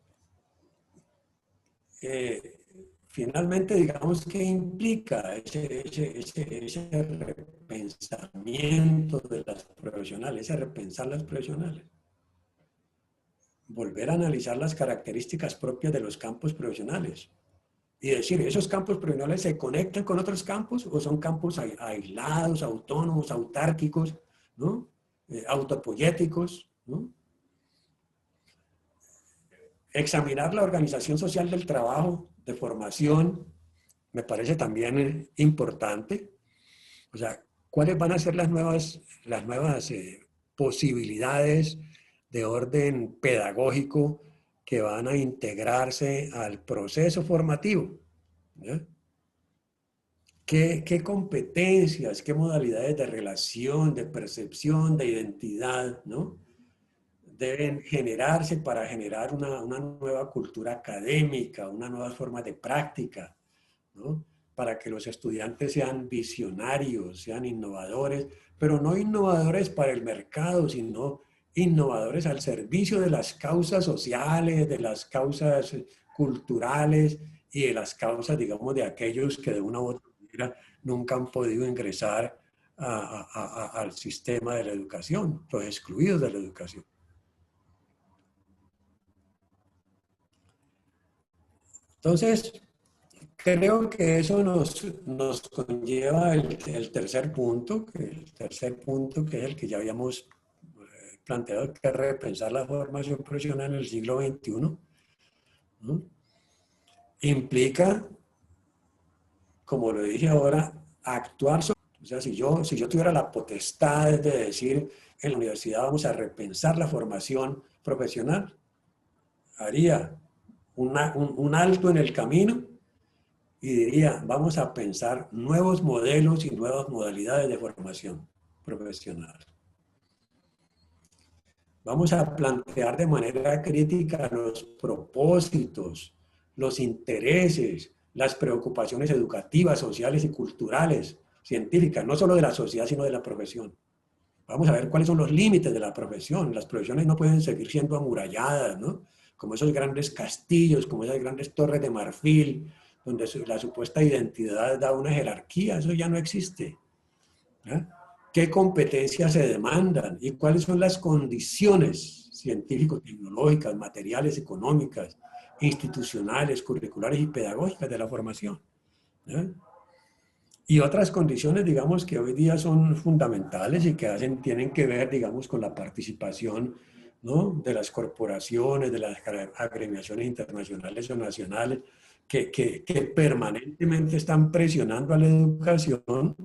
finalmente, digamos, ¿qué implica ese repensamiento de las profesionales, ese repensar las profesionales? Volver a analizar las características propias de los campos profesionales. y decir, ¿esos campos profesionales se conectan con otros campos o son campos aislados, autónomos, autárquicos, ¿no? Autopoyéticos, ¿no? Examinar la organización social del trabajo, de formación, me parece también importante. O sea, ¿cuáles van a ser las nuevas posibilidades de orden pedagógico que van a integrarse al proceso formativo? ¿Ya? ¿Qué competencias, qué modalidades de relación, de percepción, de identidad, ¿no? deben generarse para generar una nueva cultura académica, una nueva forma de práctica, ¿no? Para que los estudiantes sean visionarios, sean innovadores, pero no innovadores para el mercado, sino innovadores al servicio de las causas sociales, de las causas culturales y de las causas, digamos, de aquellos que de una u otra manera nunca han podido ingresar al sistema de la educación, los excluidos de la educación. Entonces, creo que eso nos conlleva el tercer punto, que es el que ya habíamos planteado, que es repensar la formación profesional en el siglo XXI, ¿no? Implica, como lo dije ahora, actuar sobre, o sea, si yo tuviera la potestad de decir en la universidad vamos a repensar la formación profesional, haría un alto en el camino y diría, vamos a pensar nuevos modelos y nuevas modalidades de formación profesional. Vamos a plantear de manera crítica los propósitos, los intereses, las preocupaciones educativas, sociales y culturales, científicas, no solo de la sociedad, sino de la profesión. Vamos a ver cuáles son los límites de la profesión. Las profesiones no pueden seguir siendo amuralladas, ¿no? Como esos grandes castillos, como esas grandes torres de marfil, donde la supuesta identidad da una jerarquía, eso ya no existe. ¿Eh? ¿Qué competencias se demandan? ¿Y cuáles son las condiciones científico-tecnológicas, materiales, económicas, institucionales, curriculares y pedagógicas de la formación? ¿Eh? Y otras condiciones, digamos, que hoy día son fundamentales y que tienen que ver, digamos, con la participación, ¿no? de las corporaciones, de las agremiaciones internacionales o nacionales, que permanentemente están presionando a la educación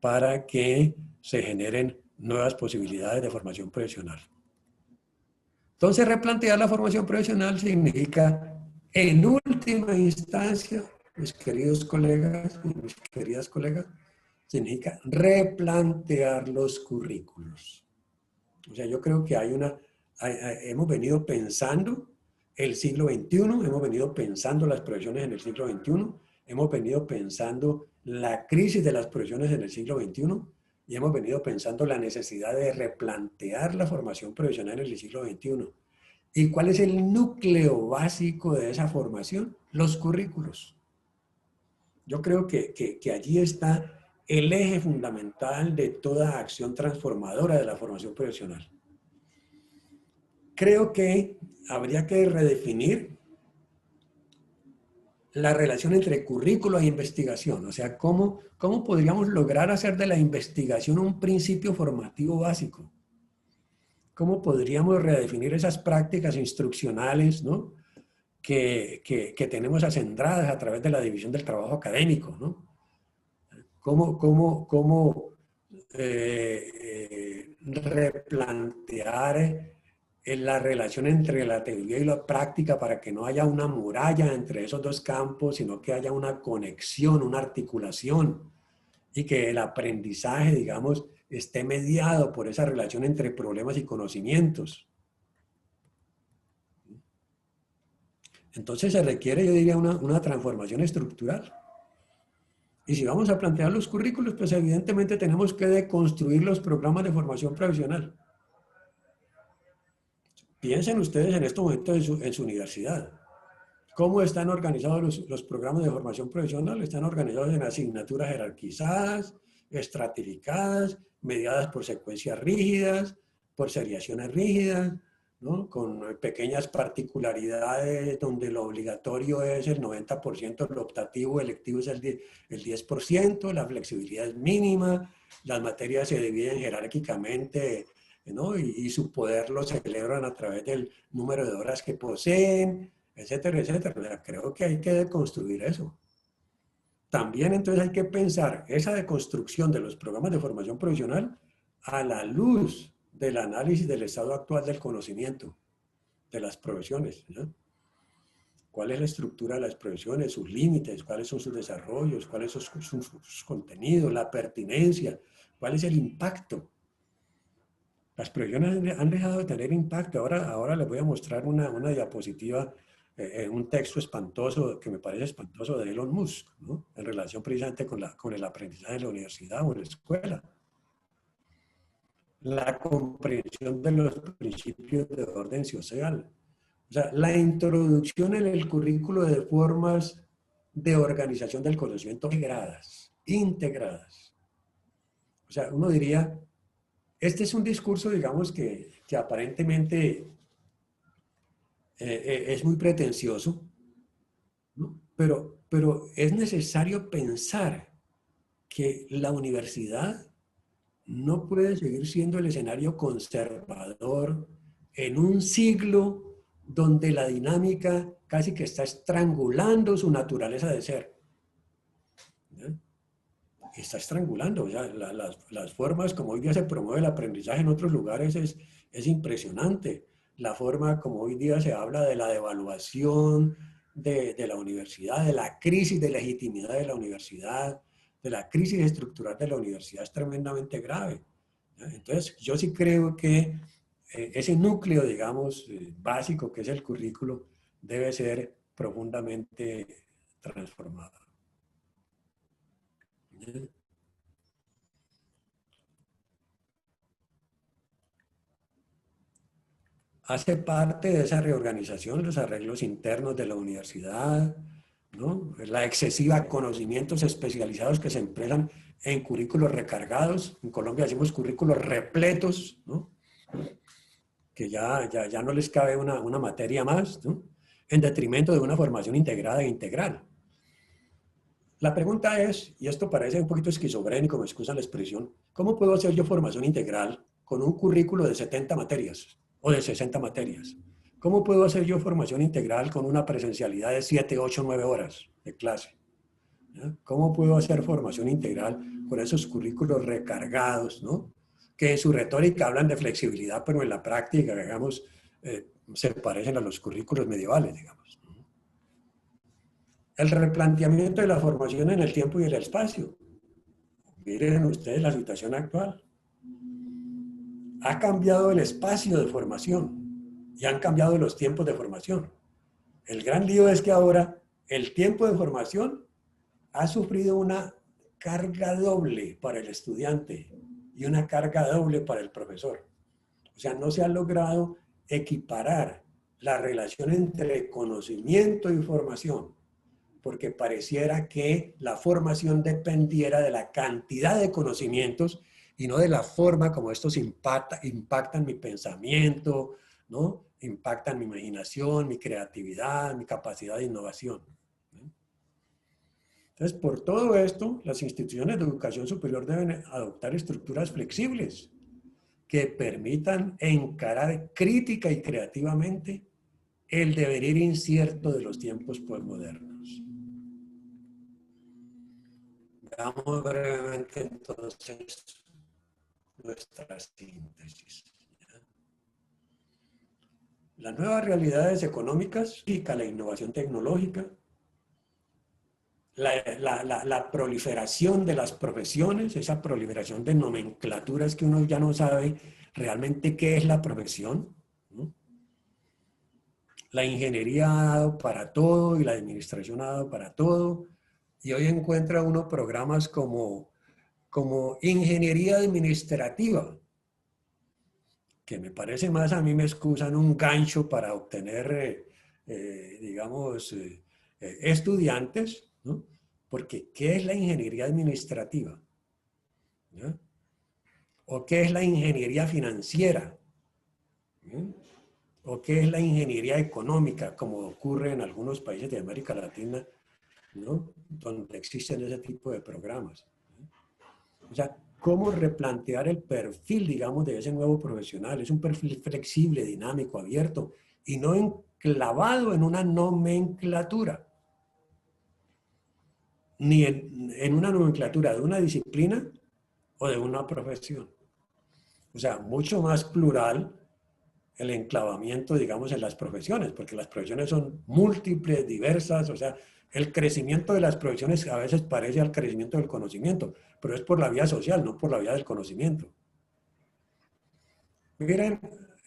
para que se generen nuevas posibilidades de formación profesional. Entonces, replantear la formación profesional significa, en última instancia, mis queridos colegas y mis queridas colegas, significa replantear los currículos. O sea, yo creo que hemos venido pensando el siglo XXI, hemos venido pensando las profesiones en el siglo XXI, hemos venido pensando la crisis de las profesiones en el siglo XXI y hemos venido pensando la necesidad de replantear la formación profesional en el siglo XXI. ¿Y cuál es el núcleo básico de esa formación? Los currículos. Yo creo que allí está el eje fundamental de toda acción transformadora de la formación profesional. Creo que habría que redefinir la relación entre currículo e investigación. O sea, ¿cómo podríamos lograr hacer de la investigación un principio formativo básico? ¿Cómo podríamos redefinir esas prácticas instruccionales, ¿no? que tenemos acendradas a través de la división del trabajo académico, ¿no? ¿Cómo replantear la relación entre la teoría y la práctica para que no haya una muralla entre esos dos campos, sino que haya una conexión, una articulación, y que el aprendizaje, digamos, esté mediado por esa relación entre problemas y conocimientos? Entonces se requiere, yo diría, una transformación estructural. Y si vamos a plantear los currículos, pues evidentemente tenemos que deconstruir los programas de formación profesional. Piensen ustedes en este momento en su universidad. ¿Cómo están organizados los programas de formación profesional? Están organizados en asignaturas jerarquizadas, estratificadas, mediadas por secuencias rígidas, por seriaciones rígidas, ¿no? Con pequeñas particularidades donde lo obligatorio es el 90%, lo optativo electivo es el 10%, la flexibilidad es mínima, las materias se dividen jerárquicamente, ¿no? Y su poder lo celebran a través del número de horas que poseen, etcétera, etcétera. O sea, creo que hay que deconstruir eso. También entonces hay que pensar esa deconstrucción de los programas de formación profesional a la luz del análisis del estado actual del conocimiento de las profesiones, ¿no? ¿Cuál es la estructura de las profesiones, sus límites, cuáles son sus desarrollos, cuáles son sus contenidos, la pertinencia, cuál es el impacto? Las profesiones han dejado de tener impacto. Ahora les voy a mostrar una diapositiva, un texto espantoso, que me parece espantoso, de Elon Musk, ¿no? En relación precisamente con el aprendizaje en la universidad o en la escuela. La comprensión de los principios de orden social. O sea, la introducción en el currículo de formas de organización del conocimiento integradas, integradas. O sea, uno diría, este es un discurso, digamos, que aparentemente es muy pretencioso, ¿no? Pero es necesario pensar que la universidad no puede seguir siendo el escenario conservador en un siglo donde la dinámica casi que está estrangulando su naturaleza de ser. ¿No? Está estrangulando. O sea, las formas como hoy día se promueve el aprendizaje en otros lugares es impresionante. La forma como hoy día se habla de la devaluación de la universidad, de la crisis de legitimidad de la universidad, de la crisis estructural de la universidad es tremendamente grave. Entonces, yo sí creo que ese núcleo, digamos, básico que es el currículo, debe ser profundamente transformado. Hace parte de esa reorganización los arreglos internos de la universidad, ¿no? La excesiva conocimientos especializados que se emplean en currículos recargados. En Colombia decimos currículos repletos, ¿no? Que ya no les cabe una materia más, ¿no? En detrimento de una formación integrada e integral. La pregunta es, y esto parece un poquito esquizofrénico, me excusan la expresión, ¿cómo puedo hacer yo formación integral con un currículo de 70 materias o de 60 materias? ¿Cómo puedo hacer yo formación integral con una presencialidad de 7, 8, 9 horas de clase? ¿Ya? ¿Cómo puedo hacer formación integral con esos currículos recargados, ¿no? Que en su retórica hablan de flexibilidad, pero en la práctica, digamos, se parecen a los currículos medievales, digamos. El replanteamiento de la formación en el tiempo y el espacio. Miren ustedes la situación actual. Ha cambiado el espacio de formación y han cambiado los tiempos de formación. El gran lío es que ahora el tiempo de formación ha sufrido una carga doble para el estudiante y una carga doble para el profesor. O sea, no se ha logrado equiparar la relación entre conocimiento y formación, porque pareciera que la formación dependiera de la cantidad de conocimientos y no de la forma como estos impactan mi pensamiento, ¿no? Impactan mi imaginación, mi creatividad, mi capacidad de innovación. Entonces, por todo esto, las instituciones de educación superior deben adoptar estructuras flexibles que permitan encarar crítica y creativamente el devenir incierto de los tiempos postmodernos. Veamos brevemente entonces nuestra síntesis. Las nuevas realidades económicas, la innovación tecnológica, la proliferación de las profesiones, esa proliferación de nomenclaturas que uno ya no sabe realmente qué es la profesión, ¿no? La ingeniería ha dado para todo y la administración ha dado para todo. Y hoy encuentra uno programas como ingeniería administrativa, que me parece más, a mí me excusan, un gancho para obtener, digamos, estudiantes, ¿no? Porque ¿qué es la ingeniería administrativa? ¿No? ¿O qué es la ingeniería financiera? ¿No? o qué es la ingeniería económica, como ocurre en algunos países de América Latina, ¿no? Donde existen ese tipo de programas. O sea, cómo replantear el perfil, digamos, de ese nuevo profesional. Es un perfil flexible, dinámico, abierto y no enclavado en una nomenclatura, ni en una nomenclatura de una disciplina o de una profesión. O sea, mucho más plural el enclavamiento, digamos, en las profesiones, porque las profesiones son múltiples, diversas, o sea, el crecimiento de las profesiones a veces parece al crecimiento del conocimiento, pero es por la vía social, no por la vía del conocimiento. Miren,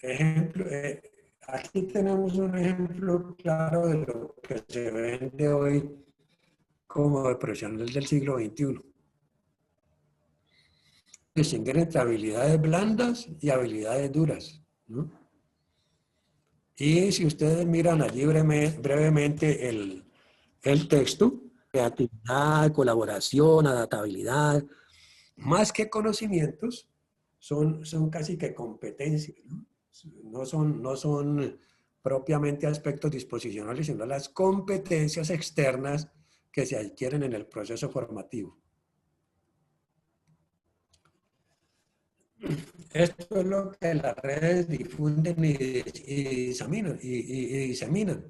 ejemplo, aquí tenemos un ejemplo claro de lo que se vende hoy como de profesionales del siglo XXI. Distinguir entre habilidades blandas y habilidades duras, ¿no? Y si ustedes miran allí brevemente el texto, creatividad, colaboración, adaptabilidad, más que conocimientos, son casi que competencias, ¿no? No son propiamente aspectos disposicionales, sino las competencias externas que se adquieren en el proceso formativo. Esto es lo que las redes difunden y diseminan,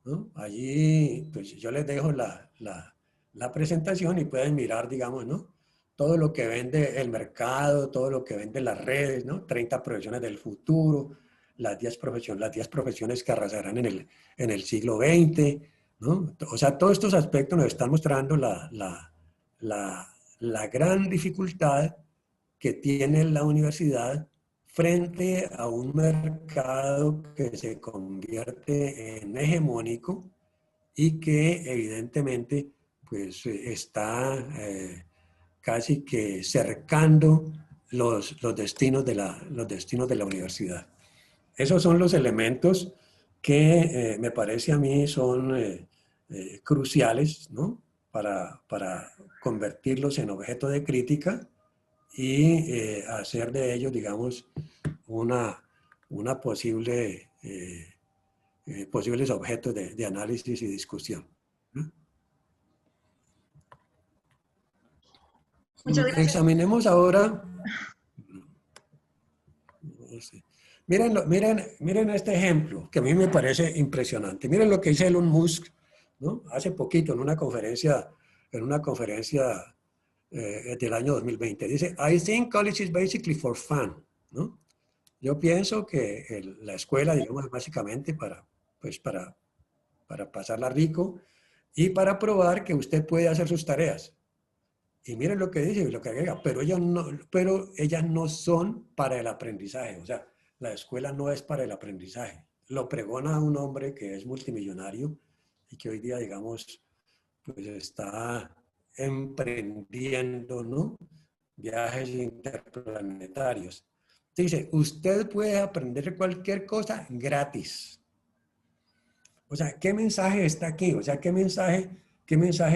¿no? Allí, pues yo les dejo la presentación y pueden mirar, digamos, ¿no? Todo lo que vende el mercado, todo lo que vende las redes, ¿no? 30 profesiones del futuro, las 10 profesiones que arrasarán en el siglo XX, ¿no? O sea, todos estos aspectos nos están mostrando la gran dificultad que tiene la universidad frente a un mercado que se convierte en hegemónico y que evidentemente pues está casi que cercando los destinos los destinos de la universidad. Esos son los elementos que me parece a mí son cruciales, ¿no? Para convertirlos en objeto de crítica y hacer de ellos, digamos, una posibles objetos de análisis y discusión. Muchas gracias. Examinemos ahora. Miren este ejemplo, que a mí me parece impresionante. Miren lo que dice Elon Musk, ¿no? Hace poquito en una conferencia del año 2020. Dice, I think college is basically for fun, ¿no? Yo pienso que la escuela, digamos, es básicamente para pasarla rico y para probar que usted puede hacer sus tareas. Y miren lo que dice y lo que agrega, pero ellas no son para el aprendizaje. O sea, la escuela no es para el aprendizaje. Lo pregona un hombre que es multimillonario y que hoy día, digamos, pues está emprendiendo, ¿no? Viajes interplanetarios. Dice, usted puede aprender cualquier cosa gratis. O sea, ¿qué mensaje está aquí? O sea, ¿qué mensaje?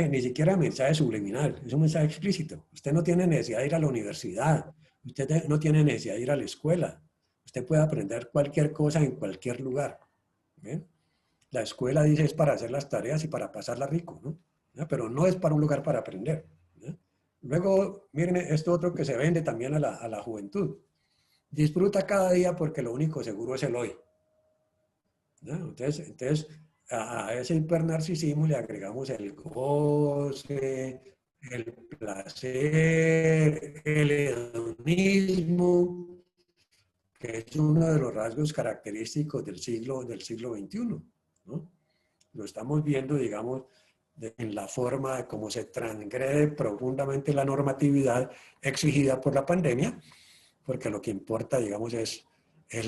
Ni siquiera mensaje subliminal, es un mensaje explícito. Usted no tiene necesidad de ir a la universidad, usted no tiene necesidad de ir a la escuela. Usted puede aprender cualquier cosa en cualquier lugar. ¿Ven? La escuela dice es para hacer las tareas y para pasarla rico, ¿no? ¿Ya? Pero no es para un lugar para aprender. ¿Ya? Luego, miren esto otro que se vende también a la juventud. Disfruta cada día porque lo único seguro es el hoy. ¿No? Entonces, a ese hipernarcisismo le agregamos el goce, el placer, el hedonismo, que es uno de los rasgos característicos del siglo XXI, ¿no? Lo estamos viendo, digamos, en la forma de cómo se transgrede profundamente la normatividad exigida por la pandemia, porque lo que importa, digamos, es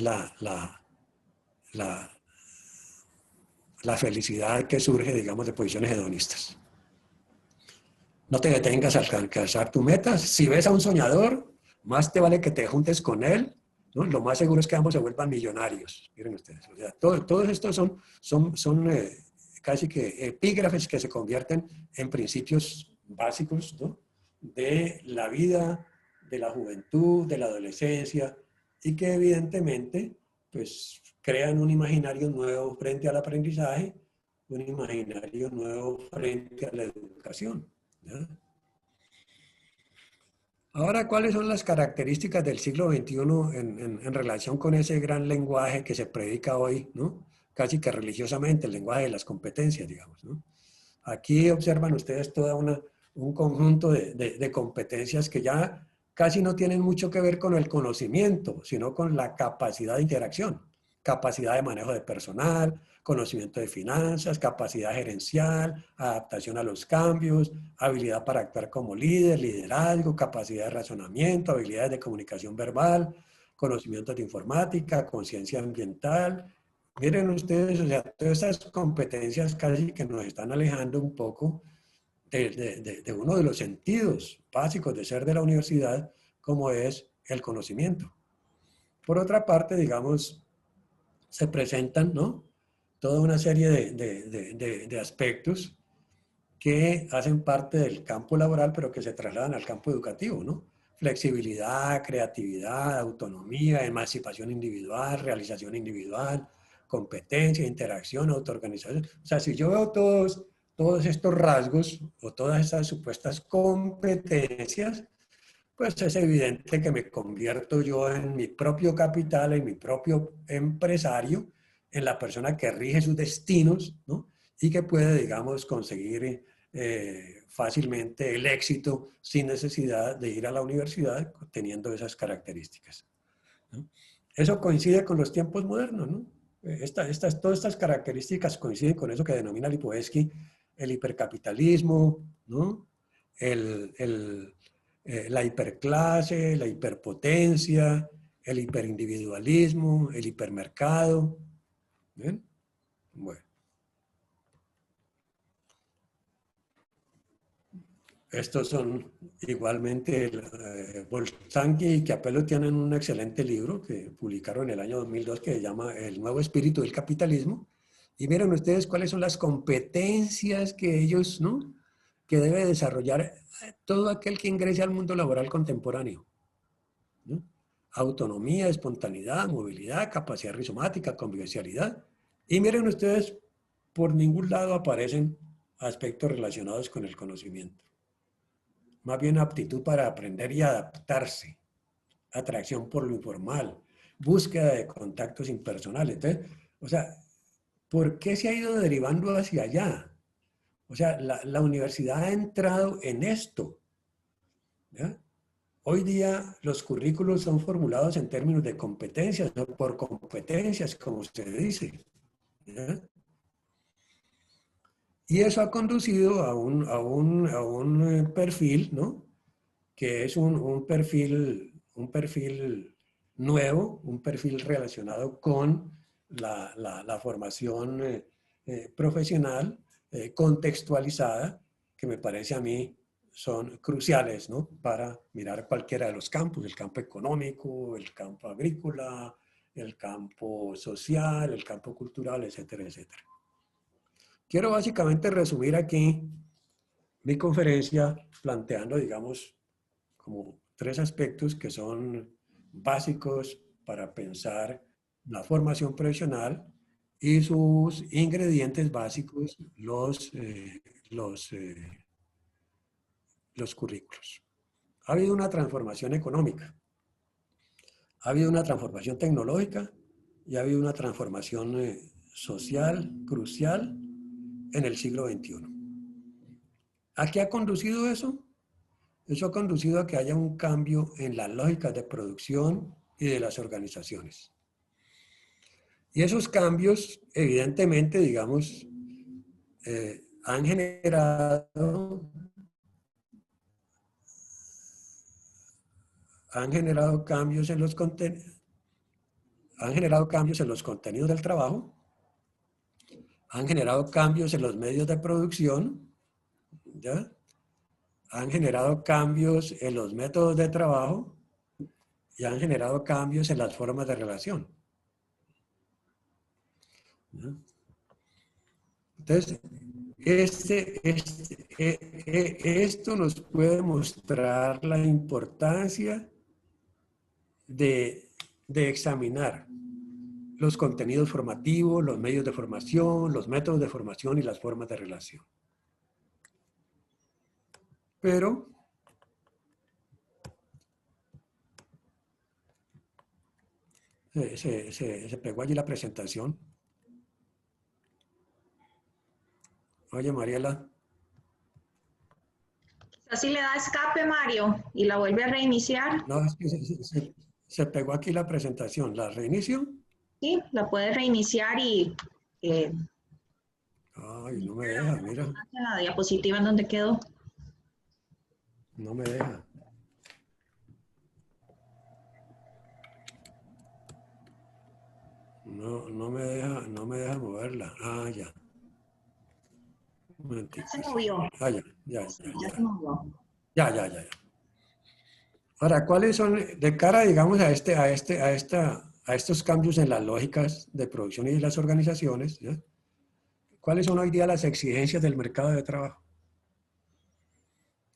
la felicidad que surge, digamos, de posiciones hedonistas. No te detengas al alcanzar tu meta. Si ves a un soñador, más te vale que te juntes con él, ¿no? Lo más seguro es que ambos se vuelvan millonarios. Miren ustedes. O sea, todos estos son casi que epígrafes que se convierten en principios básicos, ¿no? De la vida, de la juventud, de la adolescencia, y que evidentemente pues, crean un imaginario nuevo frente al aprendizaje, un imaginario nuevo frente a la educación, ¿ya? Ahora, ¿cuáles son las características del siglo XXI en relación con ese gran lenguaje que se predica hoy, ¿no? Casi que religiosamente, el lenguaje de las competencias, digamos, ¿no? Aquí observan ustedes un conjunto de competencias que ya casi no tienen mucho que ver con el conocimiento, sino con la capacidad de interacción, capacidad de manejo de personal, conocimiento de finanzas, capacidad gerencial, adaptación a los cambios, habilidad para actuar como líder, liderazgo, capacidad de razonamiento, habilidades de comunicación verbal, conocimientos de informática, conciencia ambiental. Miren ustedes, o sea, todas esas competencias casi que nos están alejando un poco de uno de los sentidos básicos de ser de la universidad, como es el conocimiento. Por otra parte, digamos, se presentan, ¿no?, toda una serie de aspectos que hacen parte del campo laboral, pero que se trasladan al campo educativo, ¿no? Flexibilidad, creatividad, autonomía, emancipación individual, realización individual, competencia, interacción, autoorganización. O sea, si yo veo todos estos rasgos o todas esas supuestas competencias, pues es evidente que me convierto yo en mi propio capital, en mi propio empresario, en la persona que rige sus destinos, ¿no? Y que puede, digamos, conseguir fácilmente el éxito sin necesidad de ir a la universidad teniendo esas características, ¿no? Eso coincide con los tiempos modernos, ¿no? Todas estas características coinciden con eso que denomina Lipovetsky el hipercapitalismo, ¿no? La hiperclase, la hiperpotencia, el hiperindividualismo, el hipermercado. ¿Bien? Bueno. Estos son igualmente, Boltanqui y Chiapello tienen un excelente libro que publicaron en el año 2002 que se llama El nuevo espíritu del capitalismo. Y miren ustedes cuáles son las competencias que ellos, ¿no?, que debe desarrollar todo aquel que ingrese al mundo laboral contemporáneo, ¿no? Autonomía, espontaneidad, movilidad, capacidad rizomática, convivencialidad. Y miren ustedes, por ningún lado aparecen aspectos relacionados con el conocimiento. Más bien aptitud para aprender y adaptarse, atracción por lo informal, búsqueda de contactos impersonales. Entonces, o sea, ¿por qué se ha ido derivando hacia allá? O sea, la universidad ha entrado en esto, ¿ya? Hoy día los currículos son formulados en términos de competencias, no por competencias, como se dice, ¿ya? Y eso ha conducido a un perfil, ¿no?, que es un perfil nuevo, un perfil relacionado con la formación profesional contextualizada, que me parece a mí son cruciales, ¿no?, para mirar cualquiera de los campos, el campo económico, el campo agrícola, el campo social, el campo cultural, etcétera, etcétera. Quiero básicamente resumir aquí mi conferencia planteando, digamos, como 3 aspectos que son básicos para pensar la formación profesional y sus ingredientes básicos, los currículos. Ha habido una transformación económica, ha habido una transformación tecnológica y ha habido una transformación social crucial en el siglo XXI. ¿A qué ha conducido eso? Eso ha conducido a que haya un cambio en las lógicas de producción y de las organizaciones. Y esos cambios, evidentemente, digamos, han generado cambios en los contenidos, del trabajo, han generado cambios en los medios de producción, ¿ya?, han generado cambios en los métodos de trabajo y han generado cambios en las formas de relación, ¿no? Entonces, esto nos puede mostrar la importancia de examinar los contenidos formativos, los medios de formación, los métodos de formación y las formas de relación. Pero se pegó allí la presentación. Oye, Mariela. Así le da escape, Mario, y la vuelve a reiniciar. No, es que se pegó aquí la presentación. ¿La reinicio? Sí, la puede reiniciar y Ay, no me deja, mira. la diapositiva en donde quedó. No me deja. No me deja moverla. Ah, ya. Un momentico. Ya se movió. Ah, Ya se movió. Ya. Ahora, ¿cuáles son, de cara, digamos, a estos cambios en las lógicas de producción y de las organizaciones, ¿ya? ¿Cuáles son hoy día las exigencias del mercado de trabajo?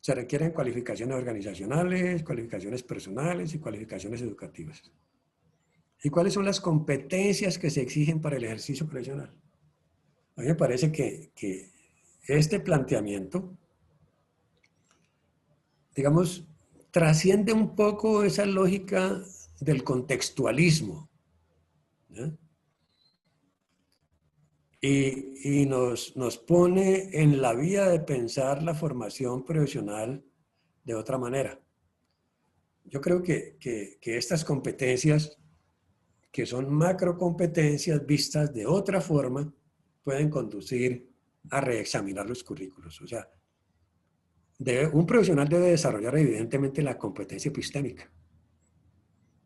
Se requieren cualificaciones organizacionales, cualificaciones personales y cualificaciones educativas. ¿Y cuáles son las competencias que se exigen para el ejercicio profesional? A mí me parece que este planteamiento, digamos, trasciende un poco esa lógica del contextualismo, ¿ya? Y nos pone en la vía de pensar la formación profesional de otra manera. Yo creo que estas competencias, que son macrocompetencias vistas de otra forma, pueden conducir a reexaminar los currículos. O sea, un profesional debe desarrollar evidentemente la competencia epistémica,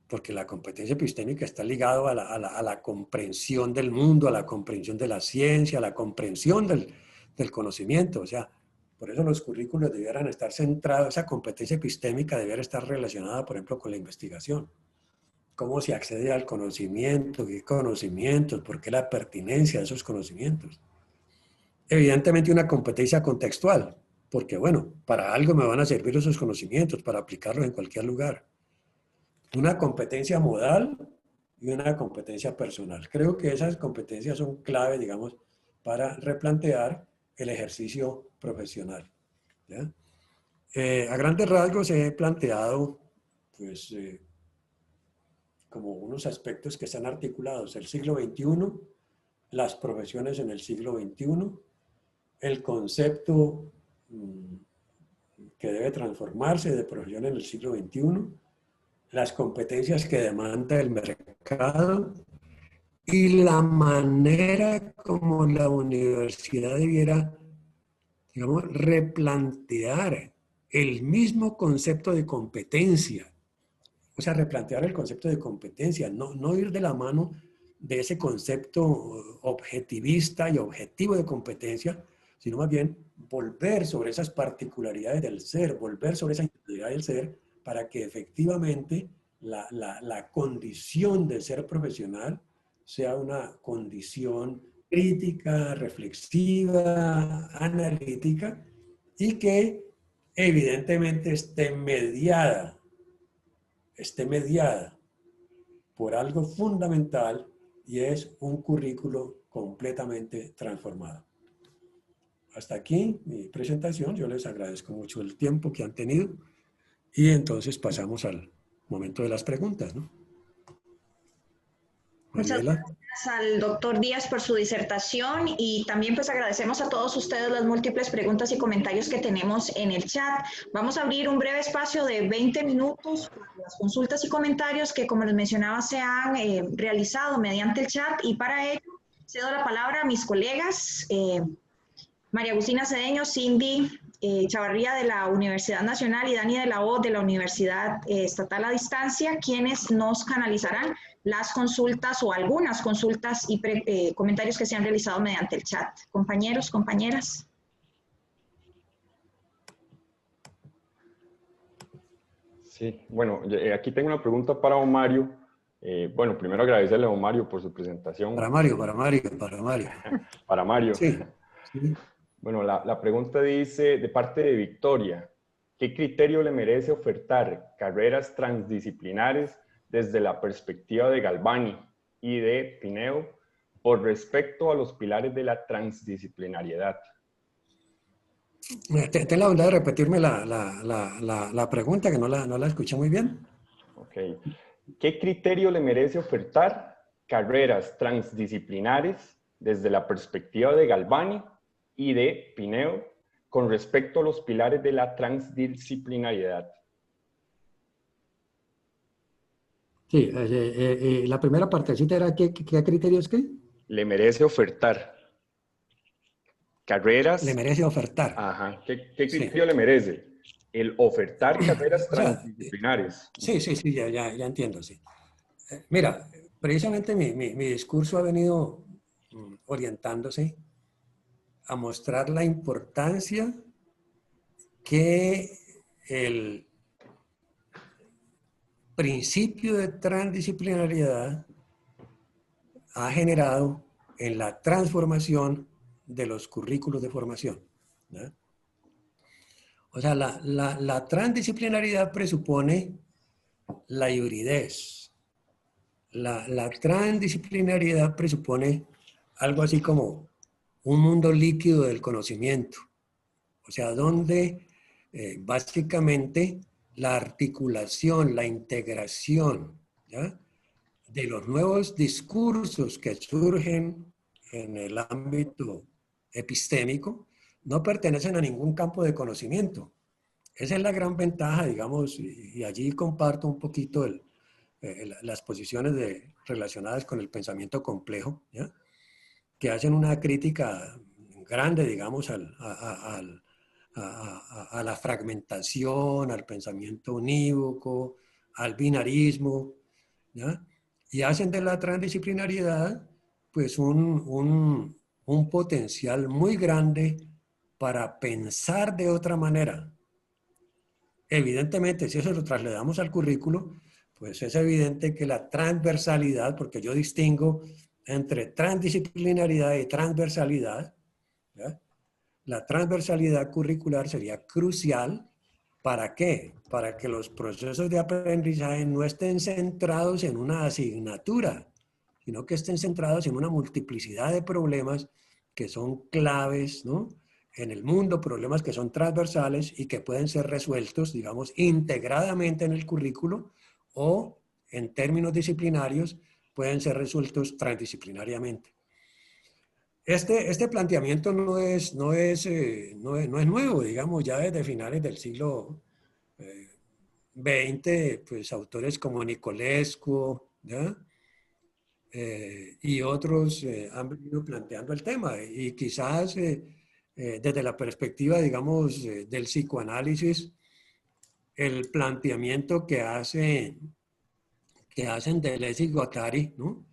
porque la competencia epistémica está ligada a la comprensión del mundo, a la comprensión de la ciencia, a la comprensión del conocimiento. O sea, por eso los currículos debieran estar centrados, esa competencia epistémica debiera estar relacionada, por ejemplo, con la investigación. ¿Cómo se accede al conocimiento? ¿Qué conocimientos? ¿Por qué la pertinencia de esos conocimientos? Evidentemente una competencia contextual, porque bueno, para algo me van a servir esos conocimientos, para aplicarlos en cualquier lugar. Una competencia modal y una competencia personal. Creo que esas competencias son clave, digamos, para replantear el ejercicio profesional, ¿ya? A grandes rasgos he planteado, pues, como unos aspectos que están articulados: el siglo XXI, las profesiones en el siglo XXI, el concepto que debe transformarse de profesión en el siglo XXI, las competencias que demanda el mercado y la manera como la universidad debiera, digamos, replantear el mismo concepto de competencia. O sea, replantear el concepto de competencia, no ir de la mano de ese concepto objetivista y objetivo de competencia, sino más bien volver sobre esas particularidades del ser, volver sobre esa individualidad del ser, para que efectivamente la condición de ser profesional sea una condición crítica, reflexiva, analítica, y que evidentemente esté mediada por algo fundamental, y es un currículo completamente transformado. Hasta aquí mi presentación. Yo les agradezco mucho el tiempo que han tenido y entonces pasamos al momento de las preguntas, ¿no? Muchas Mariela. gracias al doctor Díaz por su disertación y también pues agradecemos a todos ustedes las múltiples preguntas y comentarios que tenemos en el chat. Vamos a abrir un breve espacio de 20 minutos para las consultas y comentarios que, como les mencionaba, se han realizado mediante el chat, y para ello cedo la palabra a mis colegas María Agustina Cedeño, Cindy Chavarría de la Universidad Nacional y Dani de la O de la Universidad Estatal a Distancia, quienes nos canalizarán las consultas o algunas consultas y comentarios que se han realizado mediante el chat. Compañeros, compañeras. Sí, bueno, aquí tengo una pregunta para don Mario. Bueno, primero agradecerle a don Mario por su presentación. Para Mario. Para Mario. Sí. Bueno, la pregunta dice, de parte de Victoria, ¿qué criterio le merece ofertar carreras transdisciplinares desde la perspectiva de Galvani? y de Pineo, por respecto a los pilares de la transdisciplinariedad. Ten la bondad de repetirme la pregunta, que no la escuché muy bien. Ok. ¿Qué criterio le merece ofertar carreras transdisciplinares desde la perspectiva de Galvani y de Pineo con respecto a los pilares de la transdisciplinariedad? Sí, la primera partecita era ¿qué criterios qué? Le merece ofertar carreras. Le merece ofertar. Ajá. ¿Qué Sí. criterio le merece? El ofertar carreras O sea, transdisciplinares. sí, ya entiendo, sí. Mira, precisamente mi discurso ha venido orientándose a mostrar la importancia que el principio de transdisciplinariedad ha generado en la transformación de los currículos de formación, ¿no? O sea, la transdisciplinaridad presupone la hibridez. La transdisciplinariedad presupone algo así como un mundo líquido del conocimiento. O sea, donde básicamente la articulación, la integración, ¿ya?, de los nuevos discursos que surgen en el ámbito epistémico no pertenecen a ningún campo de conocimiento. Esa es la gran ventaja, digamos, y allí comparto un poquito las posiciones relacionadas con el pensamiento complejo, ¿ya?, que hacen una crítica grande, digamos, a la fragmentación, al pensamiento unívoco, al binarismo, ¿ya? Y hacen de la transdisciplinariedad pues un potencial muy grande para pensar de otra manera. Evidentemente, si eso lo trasladamos al currículo, pues es evidente que la transversalidad, porque yo distingo entre transdisciplinaridad y transversalidad, ¿ya?, la transversalidad curricular sería crucial. ¿Para qué? Para que los procesos de aprendizaje no estén centrados en una asignatura, sino que estén centrados en una multiplicidad de problemas que son claves, ¿no?, en el mundo, problemas que son transversales y que pueden ser resueltos, digamos, integradamente en el currículo o, en términos disciplinarios, pueden ser resueltos transdisciplinariamente. Este planteamiento no es nuevo, digamos, ya desde finales del siglo XX, pues autores como Nicolescu, ¿ya?, y otros han venido planteando el tema, y quizás desde la perspectiva, digamos, del psicoanálisis, el planteamiento que hacen Deleuze y Guattari, ¿no?,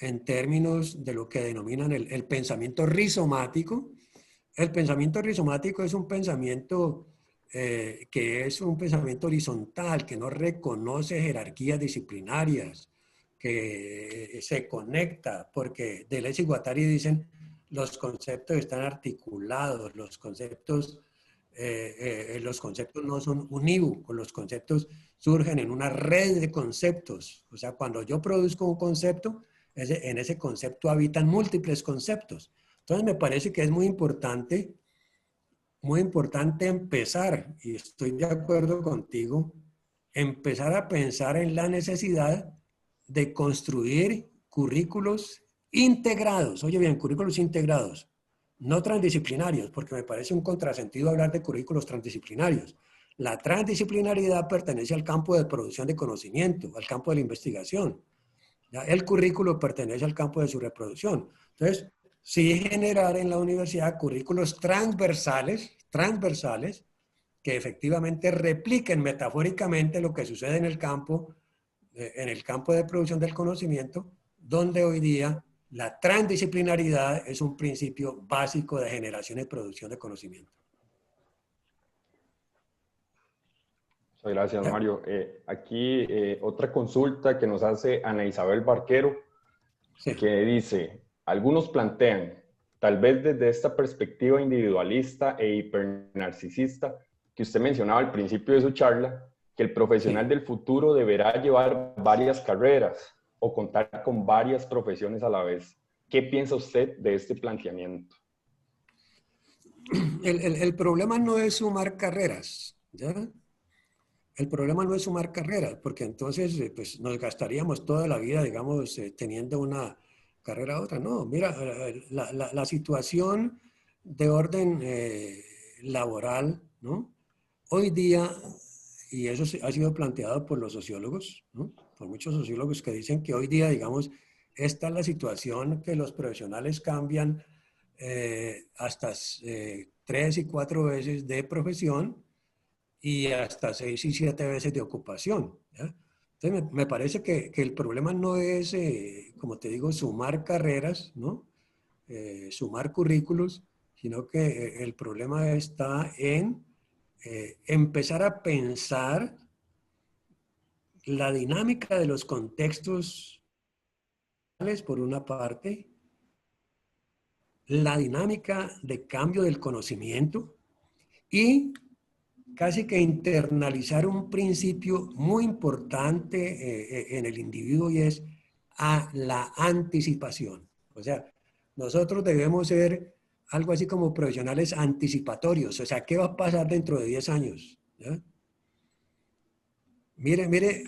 en términos de lo que denominan el pensamiento rizomático. El pensamiento rizomático es un pensamiento que es un pensamiento horizontal, que no reconoce jerarquías disciplinarias, que se conecta, porque Deleuze y Guattari dicen los conceptos están articulados, los conceptos no son unívocos, los conceptos surgen en una red de conceptos. O sea, cuando yo produzco un concepto, en ese concepto habitan múltiples conceptos. Entonces me parece que es muy importante empezar, y estoy de acuerdo contigo, empezar a pensar en la necesidad de construir currículos integrados. Oye bien, currículos integrados, no transdisciplinarios, porque me parece un contrasentido hablar de currículos transdisciplinarios. La transdisciplinaridad pertenece al campo de producción de conocimiento, al campo de la investigación. ¿Ya? El currículo pertenece al campo de su reproducción. Entonces, sí generar en la universidad currículos transversales, que efectivamente repliquen metafóricamente lo que sucede en el campo de producción del conocimiento, donde hoy día la transdisciplinaridad es un principio básico de generación y producción de conocimiento. Muchas gracias, Mario. Aquí otra consulta que nos hace Ana Isabel Barquero, sí, que dice, algunos plantean, tal vez desde esta perspectiva individualista e hipernarcisista que usted mencionaba al principio de su charla, que el profesional, sí, del futuro deberá llevar varias carreras, o contar con varias profesiones a la vez. ¿Qué piensa usted de este planteamiento? El problema no es sumar carreras, ¿ya? El problema no es sumar carreras, porque entonces pues, nos gastaríamos toda la vida, digamos, teniendo una carrera a otra. No, mira, la situación de orden laboral, ¿no? Hoy día, y eso ha sido planteado por los sociólogos, ¿no? Por muchos sociólogos que dicen que hoy día, digamos, esta es la situación que los profesionales cambian hasta 3 y 4 veces de profesión y hasta 6 y 7 veces de ocupación, ¿ya? Entonces, me parece que el problema no es, como te digo, sumar carreras, ¿no? Sumar currículos, sino que el problema está en empezar a pensar la dinámica de los contextos, por una parte, la dinámica de cambio del conocimiento y casi que internalizar un principio muy importante en el individuo y es a la anticipación. O sea, nosotros debemos ser algo así como profesionales anticipatorios. O sea, ¿qué va a pasar dentro de 10 años? ¿Ya? Mire,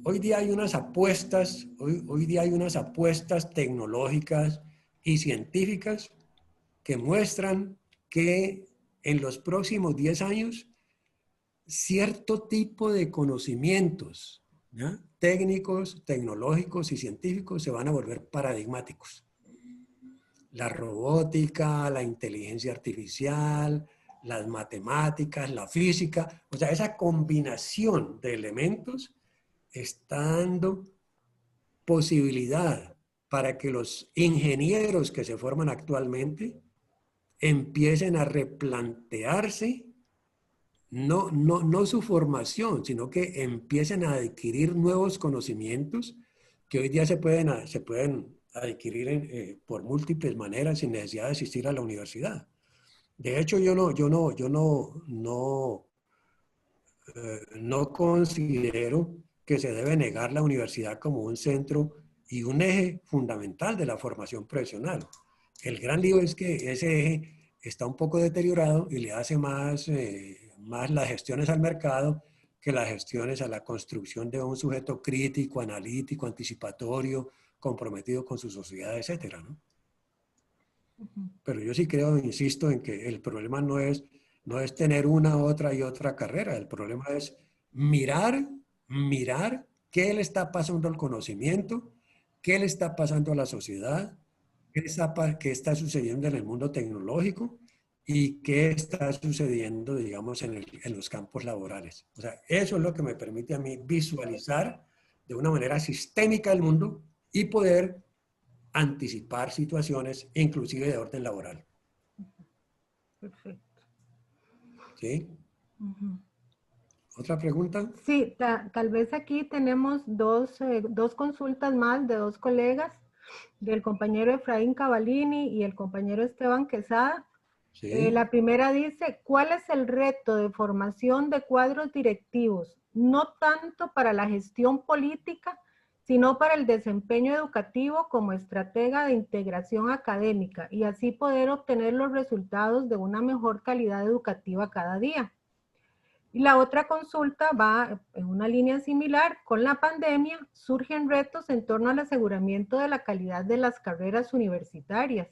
hoy día hay unas apuestas, hoy día hay unas apuestas tecnológicas y científicas que muestran que en los próximos 10 años cierto tipo de conocimientos, ¿ya? Técnicos, tecnológicos y científicos se van a volver paradigmáticos. La robótica, la inteligencia artificial, las matemáticas, la física, o sea, esa combinación de elementos está dando posibilidad para que los ingenieros que se forman actualmente empiecen a replantearse no su formación, sino que empiecen a adquirir nuevos conocimientos que hoy día se pueden adquirir por múltiples maneras sin necesidad de asistir a la universidad. De hecho, no considero que se debe negar la universidad como un centro y un eje fundamental de la formación profesional. El gran lío es que ese eje está un poco deteriorado y le hace más las gestiones al mercado que las gestiones a la construcción de un sujeto crítico, analítico, anticipatorio, comprometido con su sociedad, etcétera, ¿no? Pero yo sí creo, insisto, en que el problema no es tener una, otra y otra carrera. El problema es mirar qué le está pasando al conocimiento, qué le está pasando a la sociedad, qué está sucediendo en el mundo tecnológico y qué está sucediendo, digamos, en los campos laborales. O sea, eso es lo que me permite a mí visualizar de una manera sistémica el mundo y poder anticipar situaciones, inclusive de orden laboral. Perfecto. ¿Sí? ¿Otra pregunta? Sí, tal vez aquí tenemos dos consultas más de dos colegas, del compañero Efraín Cavallini y el compañero Esteban Quesada. Sí. La primera dice, ¿cuál es el reto de formación de cuadros directivos? No tanto para la gestión política, sino para el desempeño educativo como estratega de integración académica y así poder obtener los resultados de una mejor calidad educativa cada día. Y la otra consulta va en una línea similar. Con la pandemia surgen retos en torno al aseguramiento de la calidad de las carreras universitarias.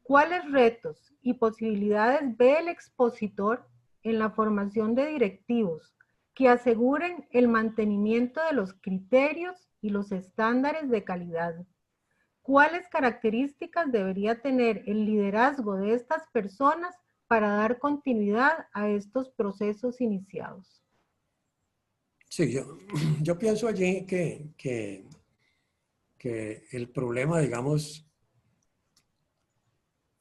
¿Cuáles retos y posibilidades ve el expositor en la formación de directivos que aseguren el mantenimiento de los criterios y los estándares de calidad? ¿Cuáles características debería tener el liderazgo de estas personas para dar continuidad a estos procesos iniciados? Sí, yo pienso allí que el problema, digamos,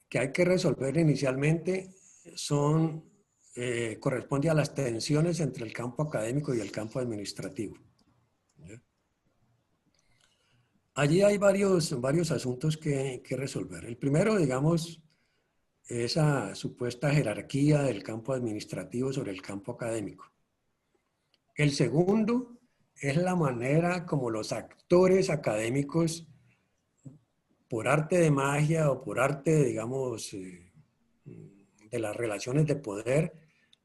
que hay que resolver inicialmente corresponde a las tensiones entre el campo académico y el campo administrativo. ¿Ya? Allí hay varios asuntos que resolver. El primero, digamos, esa supuesta jerarquía del campo administrativo sobre el campo académico. El segundo es la manera como los actores académicos, por arte de magia o por arte, digamos, de las relaciones de poder,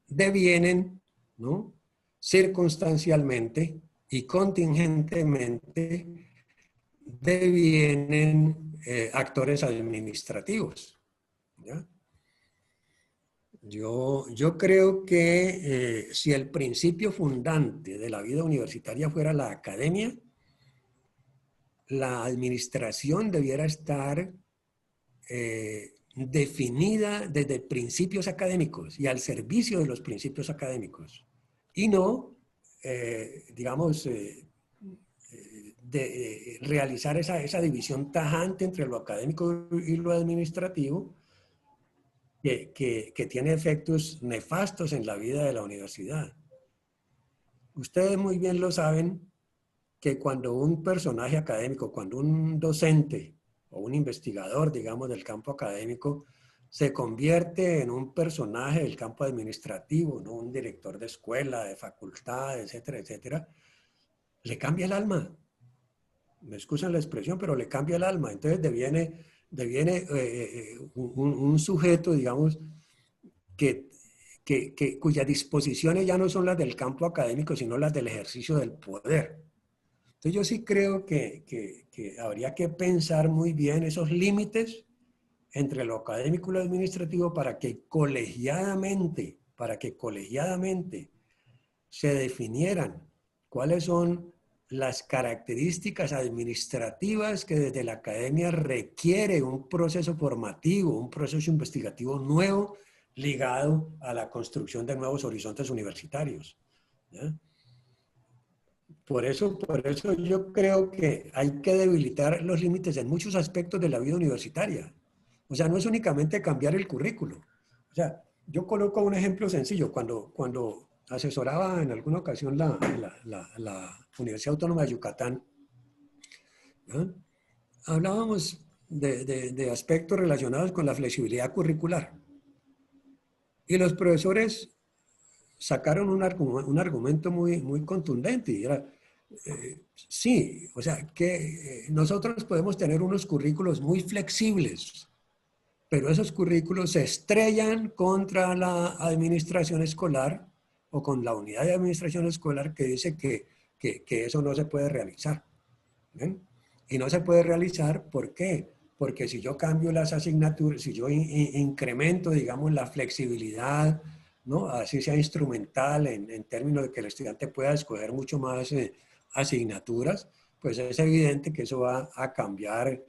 devienen, ¿no?, circunstancialmente y contingentemente, devienen actores administrativos, ¿ya? Yo creo que si el principio fundante de la vida universitaria fuera la academia, la administración debiera estar definida desde principios académicos y al servicio de los principios académicos, y no, digamos, de realizar esa división tajante entre lo académico y lo administrativo, que tiene efectos nefastos en la vida de la universidad. Ustedes muy bien lo saben, que cuando un personaje académico, cuando un docente o un investigador, digamos, del campo académico, se convierte en un personaje del campo administrativo, ¿no?, un director de escuela, de facultad, etcétera, etcétera, le cambia el alma. Me excusan la expresión, pero le cambia el alma. Entonces deviene un sujeto, digamos, cuyas disposiciones ya no son las del campo académico, sino las del ejercicio del poder. Entonces yo sí creo que habría que pensar muy bien esos límites entre lo académico y lo administrativo para que colegiadamente se definieran cuáles son las características administrativas que desde la academia requiere un proceso formativo, un proceso investigativo nuevo ligado a la construcción de nuevos horizontes universitarios, ¿ya? Por eso yo creo que hay que debilitar los límites en muchos aspectos de la vida universitaria. O sea, no es únicamente cambiar el currículo. O sea, yo coloco un ejemplo sencillo. Cuando asesoraba en alguna ocasión la Universidad Autónoma de Yucatán, ¿no?, hablábamos de aspectos relacionados con la flexibilidad curricular. Y los profesores sacaron un argumento muy contundente, y era, sí, o sea, que nosotros podemos tener unos currículos muy flexibles, pero esos currículos se estrellan contra la administración escolar o con la unidad de administración escolar que dice que eso no se puede realizar. ¿Ven? Y no se puede realizar, ¿por qué? Porque si yo cambio las asignaturas, si yo incremento, digamos, la flexibilidad, ¿no?, así sea instrumental en términos de que el estudiante pueda escoger mucho más asignaturas, pues es evidente que eso va a cambiar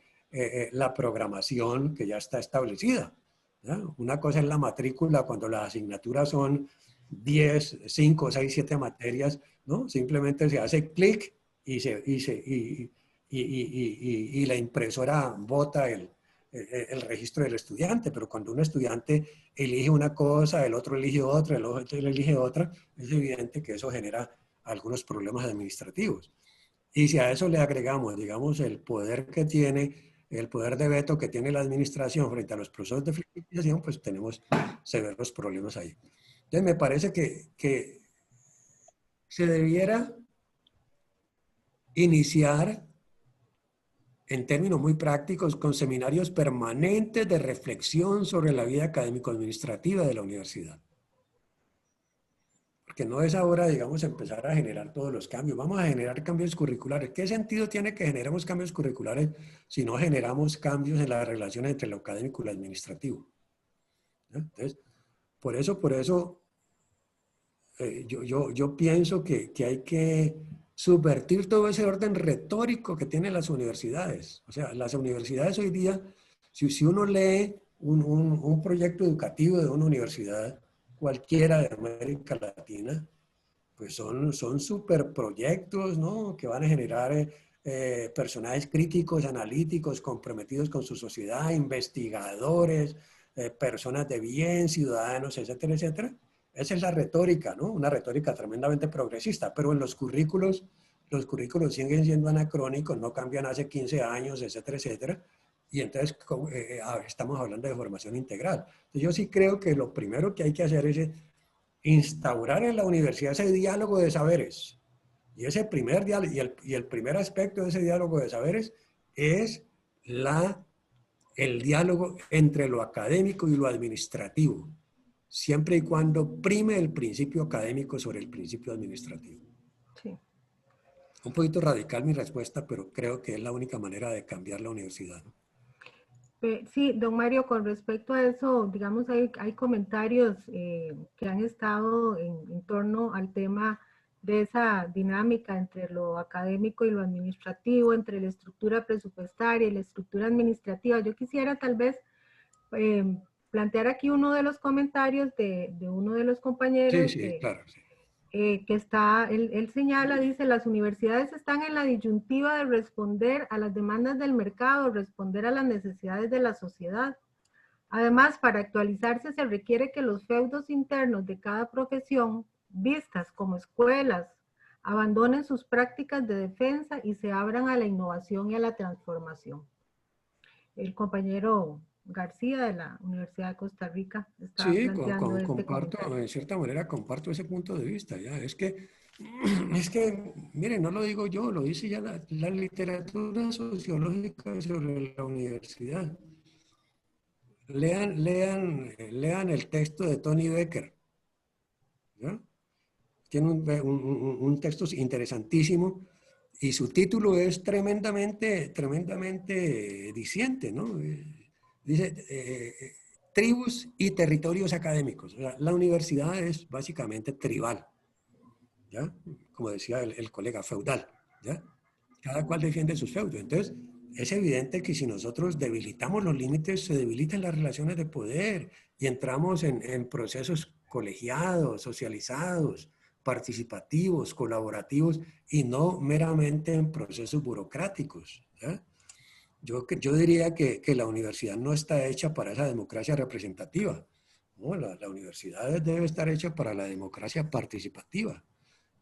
la programación que ya está establecida, ¿no? Una cosa es la matrícula cuando las asignaturas son 10, 5, 6, 7 materias, ¿no? Simplemente se hace clic y la impresora bota el registro del estudiante, pero cuando un estudiante elige una cosa, el otro elige otra, el otro elige otra, es evidente que eso genera algunos problemas administrativos. Y si a eso le agregamos, digamos, el poder que tiene, el poder de veto que tiene la administración frente a los procesos de flexibilización, pues tenemos severos problemas ahí. Entonces me parece que se debiera iniciar en términos muy prácticos con seminarios permanentes de reflexión sobre la vida académico-administrativa de la universidad. Porque no es ahora, digamos, empezar a generar todos los cambios. Vamos a generar cambios curriculares. ¿Qué sentido tiene que generemos cambios curriculares si no generamos cambios en las relaciones entre lo académico y lo administrativo? ¿No? Entonces, por eso yo pienso que hay que subvertir todo ese orden retórico que tienen las universidades. O sea, las universidades hoy día, si uno lee un proyecto educativo de una universidad, cualquiera de América Latina, pues son super proyectos, ¿no?, que van a generar personajes críticos, analíticos, comprometidos con su sociedad, investigadores, personas de bien, ciudadanos, etcétera, etcétera. Esa es la retórica, ¿no? Una retórica tremendamente progresista, pero en los currículos siguen siendo anacrónicos, no cambian hace 15 años, etcétera, etcétera. Y entonces estamos hablando de formación integral. Entonces, yo sí creo que lo primero que hay que hacer es instaurar en la universidad ese diálogo de saberes. Y ese primer diálogo, y el primer aspecto de ese diálogo de saberes es el diálogo entre lo académico y lo administrativo, siempre y cuando prime el principio académico sobre el principio administrativo. Sí. Un poquito radical mi respuesta, pero creo que es la única manera de cambiar la universidad, ¿no? Sí, don Mario, con respecto a eso, digamos, hay comentarios que han estado en torno al tema de esa dinámica entre lo académico y lo administrativo, entre la estructura presupuestaria y la estructura administrativa. Yo quisiera tal vez plantear aquí uno de los comentarios de uno de los compañeros Sí, claro. Sí. Que está, él señala, dice, las universidades están en la disyuntiva de responder a las demandas del mercado, responder a las necesidades de la sociedad. Además, para actualizarse se requiere que los feudos internos de cada profesión, vistas como escuelas, abandonen sus prácticas de defensa y se abran a la innovación y a la transformación. El compañero García de la Universidad de Costa Rica está planteando comparto, en cierta manera comparto ese punto de vista. ¿Ya? Es que, miren, no lo digo yo, lo dice ya la literatura sociológica sobre la universidad. Lean el texto de Tony Becker. ¿Ya? Tiene un texto interesantísimo y su título es tremendamente diciente, ¿no? Dice, tribus y territorios académicos. O sea, la universidad es básicamente tribal, ¿ya? Como decía el colega, feudal, ¿ya? Cada cual defiende sus feudos. Entonces, es evidente que si nosotros debilitamos los límites, se debilitan las relaciones de poder y entramos en procesos colegiados, socializados, participativos, colaborativos y no meramente en procesos burocráticos, ¿ya? Yo diría que la universidad no está hecha para esa democracia representativa, ¿no? La universidad debe estar hecha para la democracia participativa.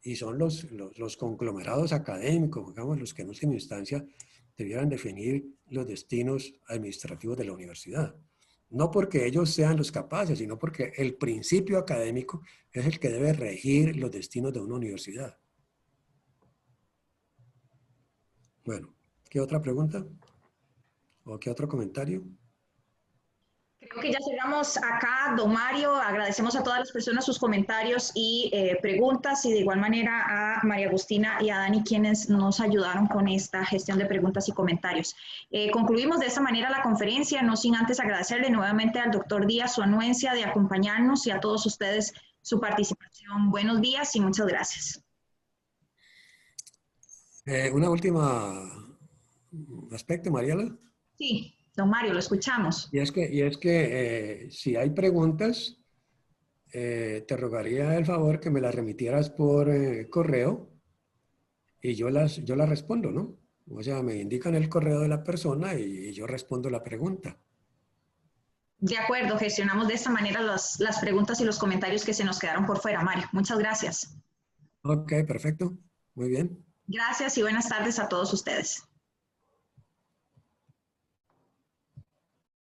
Y son los conglomerados académicos, digamos, los que en última instancia debieran definir los destinos administrativos de la universidad. No porque ellos sean los capaces, sino porque el principio académico es el que debe regir los destinos de una universidad. Bueno, ¿qué otra pregunta? ¿O qué otro comentario? Creo que ya cerramos acá, don Mario. Agradecemos a todas las personas sus comentarios y preguntas, y de igual manera a María Agustina y a Dani, quienes nos ayudaron con esta gestión de preguntas y comentarios. Concluimos de esta manera la conferencia, no sin antes agradecerle nuevamente al doctor Díaz su anuencia de acompañarnos y a todos ustedes su participación. Buenos días y muchas gracias. Una última aspecto, Mariela. Sí. Don Mario, lo escuchamos. Y es que si hay preguntas, te rogaría el favor que me las remitieras por correo y yo las respondo, ¿no? O sea, me indican el correo de la persona y yo respondo la pregunta. De acuerdo, gestionamos de esta manera las preguntas y los comentarios que se nos quedaron por fuera, Mario. Muchas gracias. Ok, perfecto. Muy bien. Gracias y buenas tardes a todos ustedes.